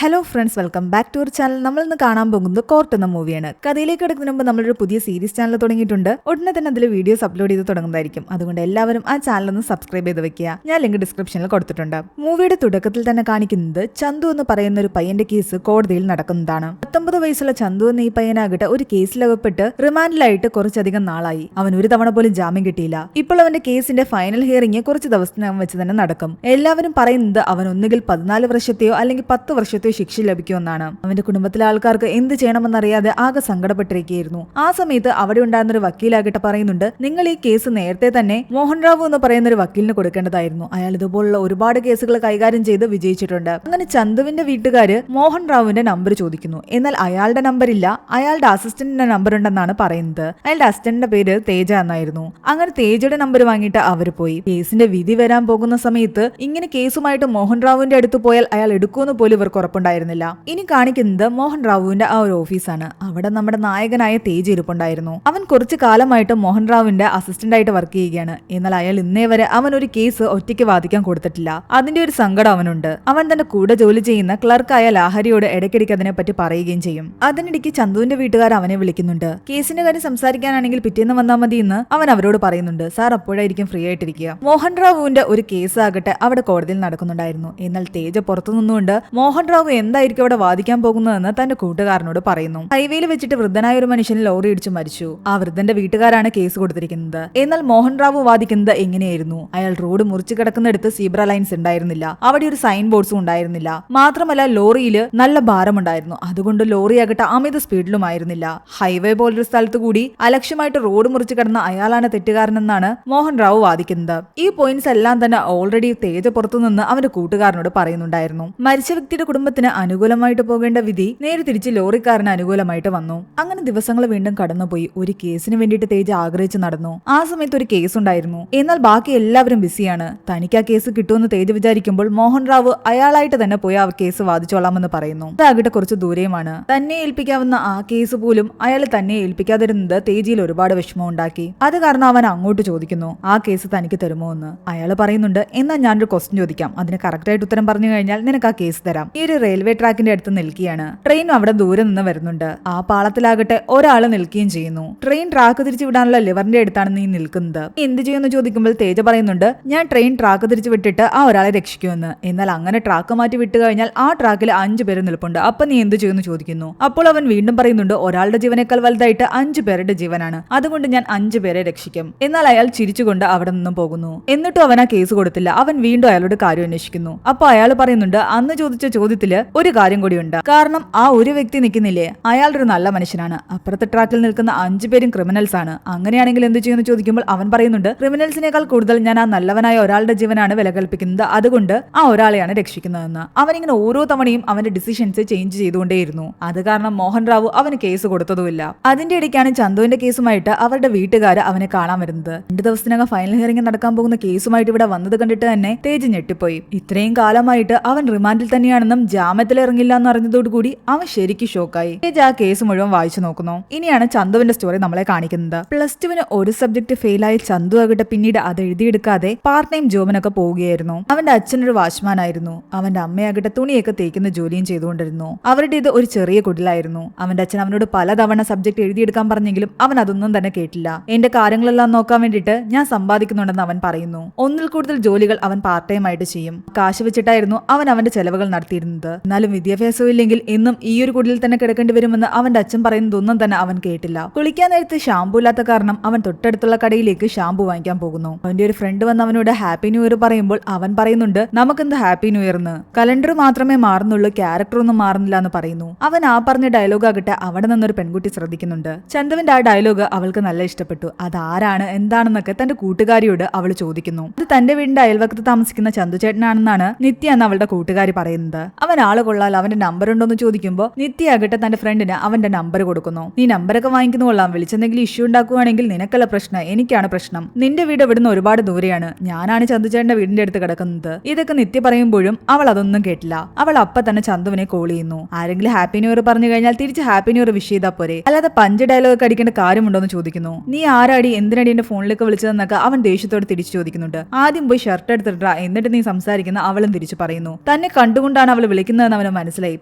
Hello friends, welcome back to our channel. നമ്മൾ ഇന്ന് കാണാൻ പോകുന്നത് കോർട്ട് എന്ന മൂവിയാണ്. കഥയിലേക്ക് എടുക്കുന്നതിന് മുമ്പ് നമ്മളൊരു പുതിയ സീരീസ് ചാനൽ തുടങ്ങിയിട്ടുണ്ട്. ഉടനെ തന്നെ അതിൽ വീഡിയോസ് അപ്ലോഡ് ചെയ്ത് തുടങ്ങുന്നതായിരിക്കും. അതുകൊണ്ട് എല്ലാവരും ആ ചാനൽ ഒന്ന് സബ്സ്ക്രൈബ് ചെയ്ത് വെക്കുക. ഞാൻ ലിങ്ക് ഡിസ്ക്രിപ്ഷനിൽ കൊടുത്തിട്ടുണ്ട്. മൂവിയുടെ തുടക്കത്തിൽ തന്നെ കാണിക്കുന്നത് ചന്തു എന്ന് പറയുന്ന ഒരു പയ്യന്റെ കേസ് കോടതിയിൽ നടക്കുന്നതാണ്. 19 വയസ്സുള്ള ചന്തു എന്ന ഈ പയ്യനാകട്ടെ ഒരു കേസിലകപ്പെട്ട് റിമാൻഡിലായിട്ട് കുറച്ചധികം നാളായി. അവൻ ഒരു തവണ പോലും ജാമ്യം കിട്ടിയില്ല. ഇപ്പോൾ അവന്റെ കേസിന്റെ ഫൈനൽ ഹിയറിംഗ് കുറച്ച് ദിവസത്തിനകം വെച്ച് തന്നെ നടക്കും. എല്ലാവരും പറയുന്നത് അവൻ ഒന്നുകിൽ 14 വർഷത്തെയോ അല്ലെങ്കിൽ 10 വർഷത്തെയോ ശിക്ഷ ലഭിക്കുമെന്നാണ്. അവന്റെ കുടുംബത്തിലെ ആൾക്കാർക്ക് എന്ത് ചെയ്യണമെന്നറിയാതെ ആകെ സങ്കടപ്പെട്ടിരിക്കുകയായിരുന്നു. ആ സമയത്ത് അവിടെ ഉണ്ടായിരുന്ന ഒരു വക്കീലാകട്ടെ പറയുന്നുണ്ട്, നിങ്ങൾ ഈ കേസ് നേരത്തെ തന്നെ മോഹൻ റാവു എന്ന് പറയുന്ന ഒരു വക്കീലിന് കൊടുക്കേണ്ടതായിരുന്നു. അയാൾ ഇതുപോലുള്ള ഒരുപാട് കേസുകൾ കൈകാര്യം ചെയ്ത് വിജയിച്ചിട്ടുണ്ട്. അങ്ങനെ ചന്തുവിന്റെ വീട്ടുകാര് മോഹൻ റാവുവിന്റെ നമ്പർ ചോദിക്കുന്നു. എന്നാൽ അയാളുടെ നമ്പർ ഇല്ല, അയാളുടെ അസിസ്റ്റന്റിന്റെ നമ്പർ ഉണ്ടെന്നാണ് പറയുന്നത്. അയാളുടെ അസിസ്റ്റന്റിന്റെ പേര് തേജ എന്നായിരുന്നു. അങ്ങനെ തേജയുടെ നമ്പർ വാങ്ങിയിട്ട് അവർ പോയി. കേസിന്റെ വിധി വരാൻ പോകുന്ന സമയത്ത് ഇങ്ങനെ കേസുമായിട്ട് മോഹൻ റാവുവിന്റെ അടുത്ത് പോയാൽ അയാൾ എടുക്കുമെന്ന് പോലും ഇവർക്ക് ഉറപ്പുണ്ടായിരുന്നില്ല. ഇനി കാണിക്കുന്നത് മോഹൻ റാവുവിന്റെ ആ ഒരു ഓഫീസാണ്. അവിടെ നമ്മുടെ നായകനായ തേജ ഇരിപ്പുണ്ടായിരുന്നു. അവൻ കുറച്ചു കാലമായിട്ട് മോഹൻ റാവുവിന്റെ അസിസ്റ്റന്റ് ആയിട്ട് വർക്ക് ചെയ്യുകയാണ്. എന്നാൽ അയാൾ ഇന്നേ വരെ അവൻ ഒരു കേസ് ഒറ്റയ്ക്ക് വാദിക്കാൻ കൊടുത്തിട്ടില്ല. അതിന്റെ ഒരു സങ്കടം അവനുണ്ട്. അവൻ തന്റെ കൂടെ ജോലി ചെയ്യുന്ന ക്ലർക്കായ ലാഹരിയോട് ഇടയ്ക്കിടയ്ക്ക് അതിനെപ്പറ്റി പറയുകയും ചെയ്യും. അതിനിടയ്ക്ക് ചന്തുവിന്റെ വീട്ടുകാർ അവനെ വിളിക്കുന്നുണ്ട്. കേസിന്റെ കാര്യം സംസാരിക്കാനാണെങ്കിൽ പിറ്റേന്ന് വന്നാൽ മതി എന്ന് അവൻ അവരോട് പറയുന്നുണ്ട്. സാർ അപ്പോഴായിരിക്കും ഫ്രീ ആയിട്ടിരിക്കുക. മോഹൻ റാവുവിന്റെ ഒരു കേസ് ആകട്ടെ അവിടെ കോടതിയിൽ നടക്കുന്നുണ്ടായിരുന്നു. എന്നാൽ തേജ പുറത്തു നിന്നുകൊണ്ട് മോഹൻ റാവു എന്തായിരിക്കും അവിടെ വാദിക്കാൻ പോകുന്നതെന്ന് തന്റെ കൂട്ടുകാരനോട് പറയുന്നു. ഹൈവേയിൽ വെച്ചിട്ട് വൃദ്ധനായ ഒരു മനുഷ്യൻ ലോറി ഇടിച്ചു മരിച്ചു. ആ വൃദ്ധന്റെ വീട്ടുകാരാണ് കേസ് കൊടുത്തിരിക്കുന്നത്. എന്നാൽ മോഹൻ റാവു വാദിക്കുന്നത് എങ്ങനെയായിരുന്നു? അയാൾ റോഡ് മുറിച്ചു കിടക്കുന്നിടത്ത് സീബ്ര ലൈൻസ് ഉണ്ടായിരുന്നില്ല. അവിടെ ഒരു സൈൻ ബോർഡ്സും ഉണ്ടായിരുന്നില്ല. മാത്രമല്ല ലോറിയിൽ നല്ല ഭാരമുണ്ടായിരുന്നു. അതുകൊണ്ട് ലോറി ആകട്ടെ അമിത സ്പീഡിലുമായിരുന്നില്ല. ഹൈവേ പോലൊരു സ്ഥലത്ത് കൂടി അലക്ഷ്യമായിട്ട് റോഡ് മുറിച്ചു കിടന്ന അയാളാണ് തെറ്റുകാരനെന്നാണ് മോഹൻ റാവു വാദിക്കുന്നത്. ഈ പോയിന്റ്സ് എല്ലാം തന്നെ ഓൾറെഡി തേജ പുറത്തുനിന്ന് അവന്റെ കൂട്ടുകാരനോട് പറയുന്നുണ്ടായിരുന്നു. മരിച്ച വ്യക്തിയുടെ കുടുംബത്തിന് അനുകൂലമായിട്ട് പോകേണ്ട വിധി നേരെ തിരിച്ച് ലോറിക്കാരന് അനുകൂലമായിട്ട് വന്നു. അങ്ങനെ ദിവസങ്ങൾ വീണ്ടും കടന്നുപോയി. ഒരു കേസിന് വേണ്ടിയിട്ട് തേജ ആഗ്രഹിച്ചു നടന്നു. ആ സമയത്ത് ഒരു കേസ് ഉണ്ടായിരുന്നു. എന്നാൽ ബാക്കി എല്ലാവരും ബിസിയാണ്. തനിക്ക് ആ കേസ് കിട്ടുമെന്ന് തേജ വിചാരിക്കുമ്പോൾ മോഹൻ റാവു അയാളായിട്ട് തന്നെ പോയി ആ കേസ് വാദിച്ചോളാമെന്ന് പറയുന്നു. അതാകട്ടെ കുറച്ച് ദൂരെയുമാണ്. തന്നെ ഏൽപ്പിക്കാവുന്ന ആ കേസ് പോലും അയാൾ തന്നെ ഏൽപ്പിക്കാതിരുന്നത് തേജയിൽ ഒരുപാട് വിഷമം ഉണ്ടാക്കി. അത് കാരണം അവൻ അങ്ങോട്ട് ചോദിക്കുന്നു, ആ കേസ് തനിക്ക് തരുമോ എന്ന്. അയാൾ പറയുന്നുണ്ട്, എന്നാൽ ഞാനൊരു ക്വസ്റ്റ്യൻ ചോദിക്കാം, അതിന് കറക്റ്റായിട്ട് ഉത്തരം പറഞ്ഞു കഴിഞ്ഞാൽ നിനക്ക് ആ കേസ് തരാം. ഈ ഒരു റെയിൽവേ ട്രാക്കിന്റെ അടുത്ത് നിൽക്കുകയാണ്. ട്രെയിൻ അവിടെ ദൂരെ നിന്ന് വരുന്നുണ്ട്. ആ പാളത്തിലാകട്ടെ ഒരാള് നിൽക്കുകയും ചെയ്യുന്നു. ട്രെയിൻ ട്രാക്ക് തിരിച്ചു വിടാനുള്ള ലിവറിന്റെ അടുത്താണ് നീ നിൽക്കുന്നത്. എന്ത് ചെയ്യുമെന്ന് ചോദിക്കുമ്പോൾ തേജ പറയുന്നുണ്ട്, ഞാൻ ട്രെയിൻ ട്രാക്ക് തിരിച്ചു വിട്ടിട്ട് ആ ഒരാളെ രക്ഷിക്കുമെന്ന്. എന്നാൽ അങ്ങനെ ട്രാക്ക് മാറ്റി വിട്ടു കഴിഞ്ഞാൽ ആ ട്രാക്കിൽ 5 പേര് നിൽപ്പുണ്ട്. അപ്പൊ നീ എന്ത് ചെയ്യുമെന്ന് ചോദിക്കുന്നു. അപ്പോൾ അവൻ വീണ്ടും പറയുന്നുണ്ട്, ഒരാളുടെ ജീവനേക്കാൾ വലുതായിട്ട് 5 പേരുടെ ജീവനാണ്. അതുകൊണ്ട് ഞാൻ 5 പേരെ രക്ഷിക്കും. എന്നാൽ അയാൾ ചിരിച്ചുകൊണ്ട് അവിടെ നിന്നും പോകുന്നു. എന്നിട്ടും അവൻ ആ കേസ് കൊടുത്തില്ല. അവൻ വീണ്ടും അയാളുടെ കാര്യം അന്വേഷിക്കുന്നു. അപ്പൊ അയാൾ പറയുന്നുണ്ട്, അന്ന് ചോദിച്ച ചോദ്യത്തില് ഒരു കാര്യം കൂടിയുണ്ട്. കാരണം ആ ഒരു വ്യക്തി നിൽക്കുന്നില്ലേ, അയാളൊരു നല്ല മനുഷ്യനാണ്. അപ്പുറത്തെ ട്രാക്കിൽ നിൽക്കുന്ന 5 പേരും ക്രിമിനൽസ് ആണ്. അങ്ങനെയാണെങ്കിൽ എന്ത് ചെയ്യുമെന്ന് ചോദിക്കുമ്പോൾ അവൻ പറയുന്നുണ്ട്, ക്രിമിനൽസിനേക്കാൾ കൂടുതൽ ഞാൻ ആ നല്ലവനായ ഒരാളുടെ ജീവനാണ് വില കൽപ്പിക്കുന്നത്. അതുകൊണ്ട് ആ ഒരാളെയാണ് രക്ഷിക്കുന്നതെന്ന്. അവനിങ്ങനെ ഓരോ തവണയും അവന്റെ ഡിസിഷൻസ് ചേഞ്ച് ചെയ്തുകൊണ്ടേയിരുന്നു. അത് കാരണം മോഹൻ റാവു അവന് കേസ് കൊടുത്തതുമില്ല. അതിന്റെ ഇടയ്ക്കാണ് ചന്തുവിന്റെ കേസുമായിട്ട് അവരുടെ വീട്ടുകാർ അവനെ കാണാൻ വരുന്നത്. 2 ദിവസത്തിനകം ഫൈനൽ ഹിയറിംഗ് നടക്കാൻ പോകുന്ന കേസുമായിട്ട് ഇവിടെ വന്നത് കണ്ടിട്ട് തന്നെ തേജ് ഞെട്ടിപ്പോയി. ഇത്രയും കാലമായിട്ട് അവൻ റിമാൻഡിൽ തന്നെയാണെന്നും ജാമ്യത്തിൽ ഇറങ്ങില്ല എന്ന് അറിഞ്ഞതോടുകൂടി അവൻ ശരിക്കും ഷോക്കായി. തേജ് ആ കേസ് മുഴുവൻ വായിച്ചു നോക്കുന്നു. ഇനിയാണ് ചന്തുവിന്റെ സ്റ്റോറി നമ്മളെ കാണിക്കുന്നത്. +2 ഒരു സബ്ജക്ട് ഫെയിലായ ചന്തു ആകട്ടെ പിന്നീട് അത് എഴുതിയെടുക്കാതെ പാർട്ട് ടൈം ജോബിനൊക്കെ പോവുകയായിരുന്നു. അവന്റെ അച്ഛനൊരു വാച്ച്മാൻ ആയിരുന്നു. അവന്റെ അമ്മയാകട്ടെ തുണിയൊക്കെ തേക്കുന്ന ജോലിയും ചെയ്തുകൊണ്ടിരുന്നു. അവരുടേത് ഒരു ചെറിയ കുടിലായിരുന്നു. അവന്റെ അച്ഛൻ അവനോട് പലതവണ സബ്ജക്ട് എഴുതിയെടുക്കാൻ പറഞ്ഞെങ്കിലും അവൻ അതൊന്നും തന്നെ കേട്ടില്ല. എന്റെ കാര്യങ്ങളെല്ലാം നോക്കാൻ വേണ്ടിയിട്ട് ഞാൻ സമ്പാദിക്കുന്നുണ്ടെന്ന് അവൻ പറയുന്നു. ഒന്നിൽ കൂടുതൽ ജോലികൾ അവൻ പാർട്ട് ടൈം ആയിട്ട് ചെയ്യും. കാശ് വെച്ചിട്ടായിരുന്നു അവൻ അവന്റെ ചെലവുകൾ നടത്തിയിരുന്നത്. എന്നാലും വിദ്യാഭ്യാസവും ഇല്ലെങ്കിൽ എന്നും ഈ ഒരു കുടിലിൽ തന്നെ കിടക്കേണ്ടി വരുമെന്ന് അവന്റെ അച്ഛൻ പറയുന്നതൊന്നും തന്നെ അവൻ കേട്ടില്ല. കുളിക്കാൻ നേരത്ത് ഷാമ്പു ഇല്ലാത്ത കാരണം അവൻ തൊട്ടടുത്തുള്ള കടയിലേക്ക് ഷാമ്പു വാങ്ങിക്കാൻ പോകുന്നു. അവന്റെ ഒരു ഫ്രണ്ട് വന്ന് അവനോട് ഹാപ്പി ന്യൂ ഇയർ പറയുമ്പോൾ അവൻ പറയുന്നുണ്ട്, നമുക്കെന്ത് ഹാപ്പി ന്യൂ ഇയർ എന്ന്, കലണ്ടർ മാത്രമേ മാറുന്നുള്ളൂ, ക്യാരക്ടർ ഒന്നും മാറുന്നില്ല എന്ന് പറയുന്നു. അവൻ ആ പറഞ്ഞ ഡയലോഗ് ആകട്ടെ അവിടെ നിന്നൊരു പെൺകുട്ടി ശ്രദ്ധിക്കുന്നുണ്ട്. ചന്തുവിന്റെ ആ ഡയലോഗ് അവൾക്ക് നല്ല ഇഷ്ടപ്പെട്ടു. അതാരാണ് എന്താണെന്നൊക്കെ തന്റെ കൂട്ടുകാരിയോട് അവൾ ചോദിക്കുന്നു. അത് തന്റെ വീടിന്റെ അയൽവക്കത്ത് താമസിക്കുന്ന ചന്തു ചേട്ടനാണെന്നാണ് നിത്യ എന്ന് അവളുടെ കൂട്ടുകാരി പറയുന്നത്. അവൻ ആള് കൊള്ളാൽ, അവന്റെ നമ്പർ ഉണ്ടോന്ന് ചോദിക്കുമ്പോൾ നിത്യ ആകട്ടെ തന്റെ ഫ്രണ്ടിന് അവന്റെ നമ്പർ കൊടുക്കുന്നു. നീ നമ്പറൊക്കെ വാങ്ങിക്കുന്ന കൊള്ളാം, വിളിച്ചെന്തെങ്കിലും ഇഷ്യൂ ഉണ്ടാക്കുവാണെങ്കിൽ നിനക്കല്ല പ്രശ്നം, എനിക്കാണ് പ്രശ്നം. നിന്റെ വീട് ഇവിടുന്ന് ഒരുപാട് ദൂരെയാണ്, ഞാനാണ് ചന്തുചേട്ടന്റെ വീടിന്റെ അടുത്ത് കിടക്കുന്നത്. ഇതൊക്കെ നിത്യ പറയുമ്പോഴും അവൾ അതൊന്നും കേട്ടില്ല. അവൾ അപ്പൊ തന്നെ ചന്തുവിനെ കോൾ ചെയ്യുന്നു. ആരെങ്കിലും ഹാപ്പി ന്യൂ ഇയർ പറഞ്ഞു കഴിഞ്ഞാൽ തിരിച്ച് ഹാപ്പി ന്യൂ ഇയർ വിഷ് ചെയ്താൽ പോരെ, അല്ലാതെ പഞ്ച് ഡയലോഗ് അടിക്കേണ്ട കാര്യമുണ്ടോന്ന് ചോദിക്കുന്നു. നീ ആരാടി, എന്തിനടി എന്റെ ഫോണിലേക്ക് വിളിച്ചതെന്നൊക്കെ അവൻ ദേഷ്യത്തോട് തിരിച്ചു ചോദിക്കുന്നുണ്ട്. ആദ്യം പോയി ഷർട്ട് എടുത്തിട്ടാ എന്നിട്ട് നീ സംസാരിക്കുന്ന അവളും തിരിച്ചു പറയുന്നു. തന്നെ കണ്ടുകൊണ്ടാണ് അവൾ വിളിക്കുന്നത് വിളിക്കുന്നതെന്ന് അവന് മനസ്സിലായി.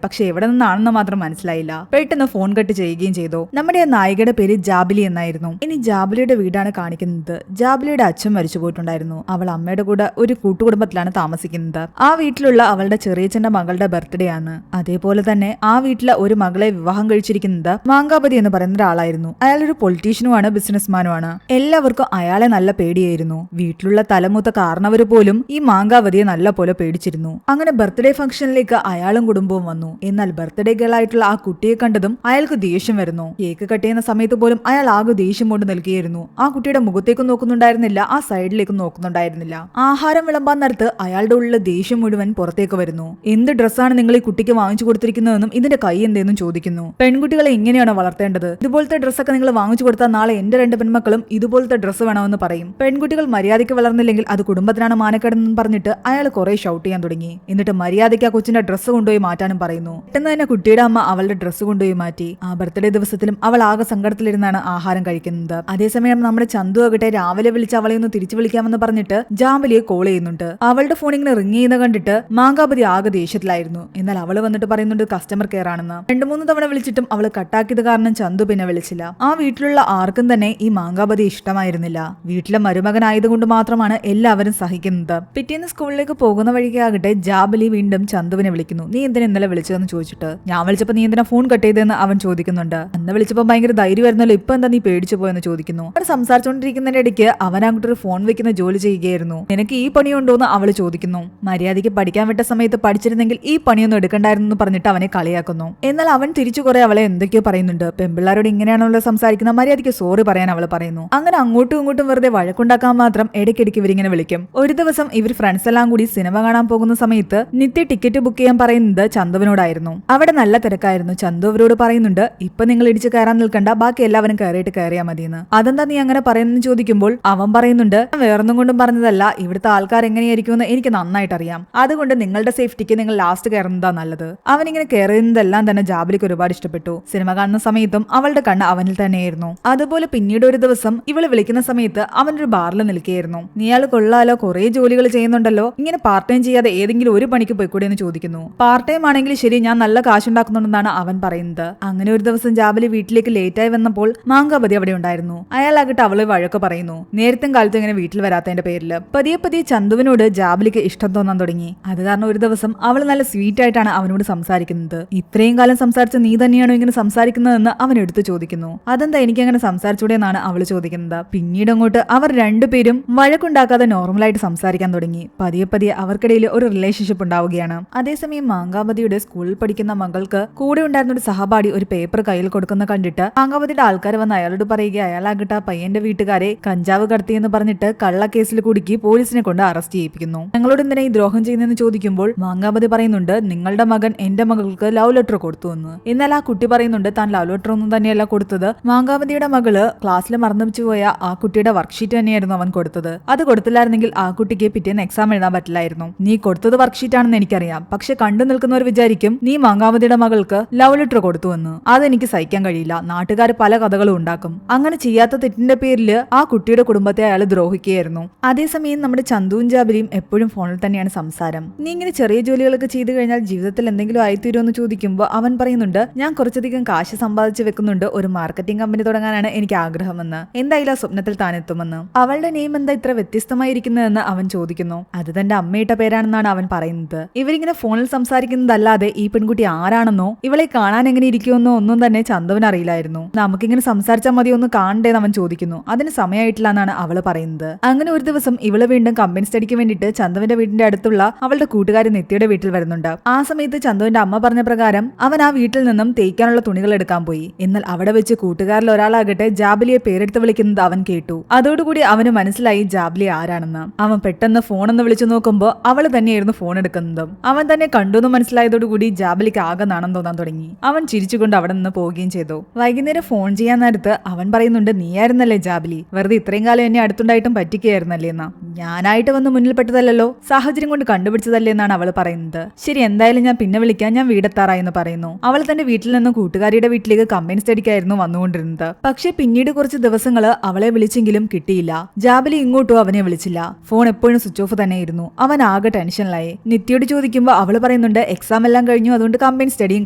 പക്ഷെ എവിടെ നിന്നാണെന്ന് മാത്രം മനസ്സിലായില്ല. പെട്ടെന്ന് ഫോൺ കട്ട് ചെയ്യുകയും ചെയ്തു. നമ്മുടെ ആ നായികയുടെ പേര് ജാബിലി എന്നായിരുന്നു. ഇനി ജാബിലിയുടെ വീടാണ് കാണിക്കുന്നത്. ജാബിലിയുടെ അച്ഛൻ മരിച്ചു പോയിട്ടുണ്ടായിരുന്നു. അവൾ അമ്മയുടെ കൂടെ ഒരു കൂട്ടുകുടുംബത്തിലാണ് താമസിക്കുന്നത്. ആ വീട്ടിലുള്ള അവളുടെ ചെറിയച്ഛന്റെ മകളുടെ ബർത്ത്ഡേ ആണ്. അതേപോലെ തന്നെ ആ വീട്ടിലെ ഒരു മകളെ വിവാഹം കഴിച്ചിരിക്കുന്നത് മാങ്കാപതി എന്ന് പറയുന്ന ഒരാളായിരുന്നു. അയാൾ ഒരു പൊളിറ്റീഷ്യനുമാണ്, ബിസിനസ്മാനുമാണ്. എല്ലാവർക്കും അയാളെ നല്ല പേടിയായിരുന്നു. വീട്ടിലുള്ള തലമൂത്ത കാരണവര് പോലും ഈ മാങ്കാവതിയെ നല്ല പോലെ പേടിച്ചിരുന്നു. അങ്ങനെ ബർത്ത്ഡേ ഫംഗ്ഷനിലേക്ക് അയാളും കുടുംബവും വന്നു. എന്നാൽ ബർത്ത്ഡേ ഗേൾ ആയിട്ടുള്ള ആ കുട്ടിയെ കണ്ടതും അയാൾക്ക് ദേഷ്യം വരുന്നു. കേക്ക് കട്ട് ചെയ്യുന്ന സമയത്ത് പോലും അയാൾ ആകെ ദേഷ്യം കൊണ്ട് നിൽക്കുകയായിരുന്നു. ആ കുട്ടിയുടെ മുഖത്തേക്കും നോക്കുന്നുണ്ടായിരുന്നില്ല, ആ സൈഡിലേക്കും നോക്കുന്നുണ്ടായിരുന്നില്ല. ആഹാരം വിളമ്പാൻ നേരത്ത് അയാളുടെ ഉള്ളിലെ ദേഷ്യം മുഴുവൻ പുറത്തേക്ക് വരുന്നു. എന്ത് ഡ്രസ്സാണ് നിങ്ങൾ ഈ കുട്ടിക്ക് വാങ്ങിച്ചു കൊടുത്തിരിക്കുന്നതെന്നും ഇതിന്റെ കൈ എന്തെന്നും ചോദിക്കുന്നു. പെൺകുട്ടികളെ ഇങ്ങനെയാണോ വളർത്തേണ്ടത്? ഇതുപോലത്തെ ഡ്രസ്സൊക്കെ നിങ്ങൾ വാങ്ങിച്ചു കൊടുത്താൽ നാളെ എന്റെ 2 പെൺമക്കളും ഇതുപോലത്തെ ഡ്രസ്സ് വേണമെന്ന് പറയും. പെൺകുട്ടികൾ മര്യാദയ്ക്ക് വളർന്നില്ലെങ്കിൽ അത് കുടുംബത്തിനാണ് മാനക്കേടെന്നും പറഞ്ഞിട്ട് അയാൾ കുറെ ഷൗട്ട് ചെയ്യാൻ തുടങ്ങി. എന്നിട്ട് മര്യാദയ്ക്ക് ആ കൊച്ചിന്റെ ഡ്രസ്സ് കൊണ്ടുപോയി മാറ്റാനും പറയുന്നു. പെട്ടെന്ന് തന്നെ കുട്ടിയുടെ അമ്മ അവളുടെ ഡ്രസ്സ് കൊണ്ടുപോയി മാറ്റി. ആ ബർത്ത്ഡേ ദിവസത്തിലും അവൾ ആകെ സങ്കടത്തിലിരുന്നാണ് ആഹാരം കഴിക്കുന്നത്. അതേസമയം നമ്മുടെ ചന്തു ആകട്ടെ രാവിലെ വിളിച്ച് അവളെ ഒന്ന് തിരിച്ചു വിളിക്കാമെന്ന് പറഞ്ഞിട്ട് ജാബിലിയെ കോൾ ചെയ്യുന്നുണ്ട്. അവളുടെ ഫോൺ ഇങ്ങനെ റിങ് ചെയ്യുന്ന കണ്ടിട്ട് മാങ്കാപതി ആകെ ദേഷ്യത്തിലായിരുന്നു. എന്നാൽ അവള് വന്നിട്ട് പറയുന്നുണ്ട് കസ്റ്റമർ കെയർ ആണെന്ന്. 2-3 തവണ വിളിച്ചിട്ടും അവള് കട്ടാക്കിയത് കാരണം ചന്തു പിന്നെ വിളിച്ചില്ല. ആ വീട്ടിലുള്ള ആർക്കും തന്നെ ഈ മാങ്കാപതി ഇഷ്ടമായിരുന്നില്ല. വീട്ടിലെ മരുമകനായതുകൊണ്ട് മാത്രമാണ് എല്ലാവരും സഹിക്കുന്നത്. പിറ്റേന്ന് സ്കൂളിലേക്ക് പോകുന്ന വഴിക്കാകട്ടെ ജാബിലി വീണ്ടും ചന്തുവിനെ വിളിക്കുന്നു. നീ എന്തിനാ ഇന്നലെ വിളിച്ചതെന്ന് ചോദിച്ചിട്ട്. ഞാൻ വിളിച്ചപ്പോ നീ എന്തിനാ ഫോൺ കട്ട് ചെയ്തതെന്ന് അവൻ ചോദിക്കുന്നുണ്ട്. അന്ന് വിളിച്ചപ്പോ ഭയങ്കര ധൈര്യമായിരുന്നല്ലോ, ഇപ്പൊ എന്താ നീ പേടിച്ചു പോയെന്ന് ചോദിക്കുന്നു. അവർ സംസാരിച്ചുകൊണ്ടിരിക്കുന്നതിന്റെ ഇടയ്ക്ക് അവൻ അങ്ങോട്ട് ഒരു ഫോൺ വെക്കുന്ന ജോലി ചെയ്യുകയായിരുന്നു. നിനക്ക് ഈ പണിയുണ്ടോന്ന് അവള് ചോദിക്കുന്നു. മര്യാദയ്ക്ക് പഠിക്കാൻ വിട്ട സമയത്ത് പഠിച്ചിരുന്നെങ്കിൽ ഈ പണിയൊന്നും എടുക്കണ്ടായിരുന്നു എന്ന് പറഞ്ഞിട്ട് അവനെ കളിയാക്കുന്നു. എന്നാൽ അവൻ തിരിച്ചു കുറെ അവളെ എന്തൊക്കെയോ പറയുന്നുണ്ട്. പെൺപിള്ളാരോട് ഇങ്ങനെയാണല്ലോ സംസാരിക്കുന്ന, മര്യാദയ്ക്ക് സോറി പറയാൻ അവള് പറയുന്നു. അങ്ങനെ അങ്ങോട്ടും ഇങ്ങോട്ടും വെറുതെ വഴക്കുണ്ടാക്കാൻ മാത്രം ഇടയ്ക്കിടയ്ക്ക് ഇവരിങ്ങനെ വിളിക്കും. ഒരു ദിവസം ഇവർ ഫ്രണ്ട്സ് എല്ലാം കൂടി സിനിമ കാണാൻ പോകുന്ന സമയത്ത് നിത്യ ടിക്കറ്റ് ബുക്ക് ചെയ്യാൻ പറയുന്നത് ചന്തുവിനോടായിരുന്നു. അവിടെ നല്ല തിരക്കായിരുന്നു. ചന്തു അവരോട് പറയുന്നുണ്ട്, ഇപ്പൊ നിങ്ങൾ ഇടിച്ച് കയറാൻ നിൽക്കണ്ട, ബാക്കി എല്ലാവരും കയറിയാൽ മതിയെന്ന്. അതെന്താ നീ അങ്ങനെ പറയുന്നെന്ന് ചോദിക്കുമ്പോൾ അവൻ പറയുന്നുണ്ട്, വേറൊന്നും കൊണ്ടും പറഞ്ഞതല്ല, ഇവിടുത്തെ ആൾക്കാർ എങ്ങനെയായിരിക്കുമെന്ന് എനിക്ക് നന്നായിട്ട് അറിയാം. അതുകൊണ്ട് നിങ്ങളുടെ സേഫ്റ്റിക്ക് നിങ്ങൾ ലാസ്റ്റ് കയറുന്നതാ നല്ലത്. അവനിങ്ങനെ കയറുന്നതെല്ലാം തന്നെ ജാബിലിക്ക് ഒരുപാട് ഇഷ്ടപ്പെട്ടു. സിനിമ കാണുന്ന സമയത്തും അവളുടെ കണ്ണ് അവനിൽ തന്നെയായിരുന്നു. അതുപോലെ പിന്നീട് ഒരു ദിവസം ഇവള് വിളിക്കുന്ന സമയത്ത് അവനൊരു ബാറിൽ നിൽക്കുകയായിരുന്നു. നീയാൾ കൊള്ളാലോ, കുറെ ജോലികൾ ചെയ്യുന്നുണ്ടല്ലോ, ഇങ്ങനെ പാർട്ട് ടൈം ചെയ്യാതെ ഏതെങ്കിലും ഒരു പണിക്ക് പോയിക്കൂടെ എന്ന് ചോദിക്കുന്നു. പാർട്ട് ടൈം ആണെങ്കിൽ ശരി, ഞാൻ നല്ല കാശുണ്ടാക്കുന്നുണ്ടെന്നാണ് അവൻ പറയുന്നത്. അങ്ങനെ ഒരു ദിവസം ജാബിലി വീട്ടിലേക്ക് ലേറ്റായി വന്നപ്പോൾ മാങ്കാപതി അവിടെ ഉണ്ടായിരുന്നു. അയാളാകട്ടെ അവളെ വഴക്ക് പറയുന്നു, നേരത്തെ കാലത്ത് ഇങ്ങനെ വീട്ടിൽ വരാത്തതിന്റെ പേരില്. പതിയെ പതിയെ ചന്തുവിനോട് ജാബിലിക്ക് ഇഷ്ടം തോന്നാൻ തുടങ്ങി. അത് കാരണം ഒരു ദിവസം അവൾ നല്ല സ്വീറ്റ് ആയിട്ടാണ് അവനോട് സംസാരിക്കുന്നത്. ഇത്രയും കാലം സംസാരിച്ച നീ തന്നെയാണോ ഇങ്ങനെ സംസാരിക്കുന്നതെന്ന് അവൻ എടുത്തു ചോദിക്കുന്നു. അതെന്താ എനിക്ക് അങ്ങനെ സംസാരിച്ചൂടെ എന്നാണ് അവള് ചോദിക്കുന്നത്. പിന്നീട് അങ്ങോട്ട് അവർ രണ്ടുപേരും വഴക്കുണ്ടാക്കാതെ നോർമലായിട്ട് സംസാരിക്കാൻ തുടങ്ങി. പതിയെ പതിയെ അവർക്കിടയിൽ ഒരു റിലേഷൻഷിപ്പ് ഉണ്ടാവുകയാണ്. അതേസമയം മാങ്കാവതിയുടെ സ്കൂളിൽ പഠിക്കുന്ന മകൾക്ക് കൂടെ ഉണ്ടായിരുന്ന ഒരു സഹപാഠി ഒരു പേപ്പർ കയ്യിൽ കൊടുക്കുന്ന കണ്ടിട്ട് മാങ്കാവതിയുടെ ആൾക്കാർ വന്ന് അയാളോട് പറയുക, അയാളാകട്ടെ പയ്യന്റെ വീട്ടുകാരെ കഞ്ചാവ് കടത്തിയെന്ന് പറഞ്ഞിട്ട് കള്ളക്കേസിൽ കുടുക്കി പോലീസിനെ കൊണ്ട് അറസ്റ്റ് ചെയ്യിപ്പിക്കുന്നു. ഞങ്ങളോട് എന്തിനാ ഈ ദ്രോഹം ചെയ്യുന്നതെന്ന് ചോദിക്കുമ്പോൾ മാങ്കാവതി പറയുന്നുണ്ട്, നിങ്ങളുടെ മകൻ എന്റെ മകൾക്ക് ലവ് ലെറ്റർ കൊടുത്തു എന്ന്. എന്നാൽ ആ കുട്ടി പറയുന്നുണ്ട് താൻ ലവ് ലെറ്റർ ഒന്നും തന്നെയല്ല കൊടുത്തത്. മാങ്കാവതിയുടെ മകള് ക്ലാസ്സിൽ മറന്നു വെച്ചു പോയ ആ കുട്ടിയുടെ വർക്ക്ഷീറ്റ് തന്നെയായിരുന്നു അവൻ കൊടുത്തത്. അത് കൊടുത്തില്ലായിരുന്നെങ്കിൽ ആ കുട്ടിക്ക് പിറ്റേന്ന് എക്സാം എഴുതാൻ പറ്റില്ലായിരുന്നു. നീ കൊടുത്തത് വർക്ക്ഷീറ്റ് ആണെന്ന് എനിക്കറിയാം, പക്ഷെ കണ്ടു നിൽക്കുന്നവർ വിചാരിക്കും നീ മാങ്കാവതിയുടെ മകൾക്ക് ലവ് ലെറ്റർ കൊടുത്തു എന്ന്. അതെനിക്ക് സഹിക്കാൻ കഴിയില്ല. നാട്ടുകാർ പല കഥകളും ഉണ്ടാക്കും. അങ്ങനെ ചെയ്യാത്ത തെറ്റിന്റെ പേരിൽ ആ കുട്ടിയുടെ കുടുംബത്തെ അയാൾ ദ്രോഹിക്കുകയായിരുന്നു. അതേസമയം നമ്മുടെ ചന്തുവും ജാബിലിയും എപ്പോഴും ഫോണിൽ തന്നെയാണ് സംസാരം. നീ ഇങ്ങനെ ചെറിയ ജോലികളൊക്കെ ചെയ്തു കഴിഞ്ഞാൽ ജീവിതത്തിൽ എന്തെങ്കിലും ആയിത്തീരുമെന്ന് ചോദിക്കുമ്പോൾ അവൻ പറയുന്നുണ്ട്, ഞാൻ കുറച്ചധികം കാശ് സമ്പാദിച്ചു വെക്കുന്നുണ്ട്, ഒരു മാർക്കറ്റിംഗ് കമ്പനി തുടങ്ങാനാണ് എനിക്ക് ആഗ്രഹമെന്ന്. എന്തായാലും ആ സ്വപ്നത്തിൽ താൻ എത്തുമെന്ന്. അവളുടെ നെയിം എന്താ ഇത്ര വ്യത്യസ്തമായിരിക്കുന്നതെന്ന് അവൻ ചോദിക്കുന്നു. അത് തന്റെ അമ്മയിട്ട പേരാണെന്നാണ് അവൻ പറയുന്നത്. ഇവരിങ്ങനെ ഫോണിൽ സംസാരിക്കുന്നതല്ലാതെ ഈ പെൺകുട്ടി ആരാണെന്നോ ഇവളെ കാണാൻ എങ്ങനെ ഇരിക്കുമെന്നോ ഒന്നും തന്നെ ചന്തുവിന് അറിയില്ലായിരുന്നു. നമുക്കിങ്ങനെ സംസാരിച്ചാൽ മതി, ഒന്ന് കാണണ്ടേന്ന് അവൻ ചോദിക്കുന്നു. അതിന് സമയമായിട്ടില്ല എന്നാണ് അവള് പറയുന്നത്. അങ്ങനെ ഒരു ദിവസം ഇവള് വീണ്ടും കമ്പനി സ്റ്റഡിക്ക് വേണ്ടിയിട്ട് ചന്തുവിന്റെ വീടിന്റെ അടുത്തുള്ള അവളുടെ കൂട്ടുകാരി നിത്യയുടെ വീട്ടിൽ വരുന്നുണ്ട്. ആ സമയത്ത് ചന്തുവിന്റെ അമ്മ പറഞ്ഞ പ്രകാരം അവൻ ആ വീട്ടിൽ നിന്നും തേക്കാനുള്ള തുണികൾ എടുക്കാൻ പോയി. എന്നാൽ അവിടെ വെച്ച് കൂട്ടുകാരിൽ ഒരാളാകട്ടെ ജാബിലിയെ പേരെടുത്ത് വിളിക്കുന്നത് അവൻ കേട്ടു. അതോടുകൂടി അവന് മനസ്സിലായി ജാബിലി ആരാണെന്ന്. അവൻ പെട്ടെന്ന് ഫോണെന്ന് വിളിച്ചു നോക്കുമ്പോൾ അവള് തന്നെയായിരുന്നു ഫോൺ എടുക്കുന്നതും. അവൻ തന്നെ കണ്ടുവെന്ന് മനസ്സിലായതോടുകൂടി ജാബിലിക്ക് ആകെ നാണം തോന്നാൻ തുടങ്ങി. അവൻ ചിരിച്ചുകൊണ്ട് അവിടെ നിന്ന് പോവുകയും ചെയ്തു. വൈകുന്നേരം ഫോൺ ചെയ്യാൻ നേരത്ത് അവൻ പറയുന്നുണ്ട്, നീയായിരുന്നല്ലേ ജാബിലി, വെറുതെ ഇത്രയും കാലം എന്നെ അടുത്തുണ്ടായിട്ടും പറ്റിക്കുകയായിരുന്നല്ലേ എന്നാ. ഞാനായിട്ട് വന്ന് മുന്നിൽപ്പെട്ടതല്ലോ, സാഹചര്യം കൊണ്ട് കണ്ടുപിടിച്ചതല്ലേ എന്നാണ് അവൾ പറയുന്നത്. ശരി, എന്തായാലും ഞാൻ പിന്നെ വിളിക്കാൻ, ഞാൻ വീടെത്താറായി എന്ന് പറയുന്നു. അവൾ തന്റെ വീട്ടിൽ നിന്ന് കൂട്ടുകാരിയുടെ വീട്ടിലേക്ക് കമ്പനി സ്റ്റഡിക്കായിരുന്നു വന്നുകൊണ്ടിരുന്നത്. പക്ഷെ പിന്നീട് കുറച്ച് ദിവസങ്ങള് അവളെ വിളിച്ചെങ്കിലും കിട്ടിയില്ല. ജാബിലി ഇങ്ങോട്ടും അവനെ വിളിച്ചില്ല. ഫോൺ എപ്പോഴും സ്വിച്ച് ഓഫ് തന്നെയായിരുന്നു. അവൻ ആകെ ടെൻഷനിലായി. നിത്യയോട് ചോദിക്കുമ്പോൾ അവള് പറയുന്നത്, പറയുന്നുണ്ട് എക്സാം എല്ലാം കഴിഞ്ഞു, അതുകൊണ്ട് കമ്പൈൻ സ്റ്റഡിയും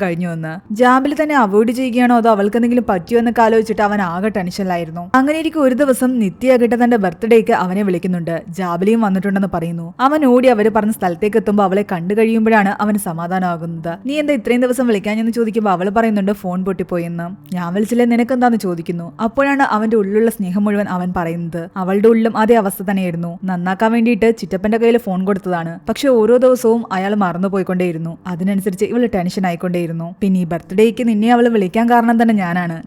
കഴിഞ്ഞു എന്ന്. ജാബിലി തന്നെ അവോയ്ഡ് ചെയ്യുകയാണോ അതോ അവൾക്ക് എന്തെങ്കിലും പറ്റിയോ എന്നൊക്കെ ആലോചിച്ചിട്ട് അവൻ ആകെ ടെൻഷനിലായിരുന്നു. അങ്ങനെ ഇരിക്കും ഒരു ദിവസം നിത്യയാകട്ടെ തന്റെ ബർത്ത്ഡേക്ക് അവനെ വിളിക്കുന്നുണ്ട്. ജാബിലിയും വന്നിട്ടുണ്ടെന്ന് പറയുന്നു. അവൻ ഓടി അവര് പറഞ്ഞ സ്ഥലത്തേക്ക് എത്തുമ്പോൾ അവളെ കണ്ടു കഴിയുമ്പോഴാണ് അവന് സമാധാനമാകുന്നത്. നീ എന്താ ഇത്രയും ദിവസം വിളിക്കാഞ്ഞെന്ന് ചോദിക്കുമ്പോൾ അവൾ പറയുന്നുണ്ട് ഫോൺ പൊട്ടിപ്പോയെന്ന്. ഞാൻ വിളിച്ചില്ലേ നിനക്കെന്താന്ന് ചോദിക്കുന്നു. അപ്പോഴാണ് അവന്റെ ഉള്ളിലുള്ള സ്നേഹം മുഴുവൻ അവൻ പറയുന്നത്. അവളുടെ ഉള്ളിലും അതേ അവസ്ഥ തന്നെയായിരുന്നു. നന്നാക്കാൻ വേണ്ടിയിട്ട് ചിറ്റപ്പന്റെ കയ്യിൽ ഫോൺ കൊടുത്തതാണ്. പക്ഷെ ഓരോ ദിവസവും അയാൾ മറന്നുപോയിക്കൊണ്ടേയിരുന്നു. അതിനനുസരിച്ച് ഇവള് ടെൻഷൻ ആയിക്കൊണ്ടേയിരുന്നു. പിന്നെ ഈ ബർത്ത്ഡേക്ക് നിന്നെ അവള് വിളിക്കാൻ കാരണം തന്നെ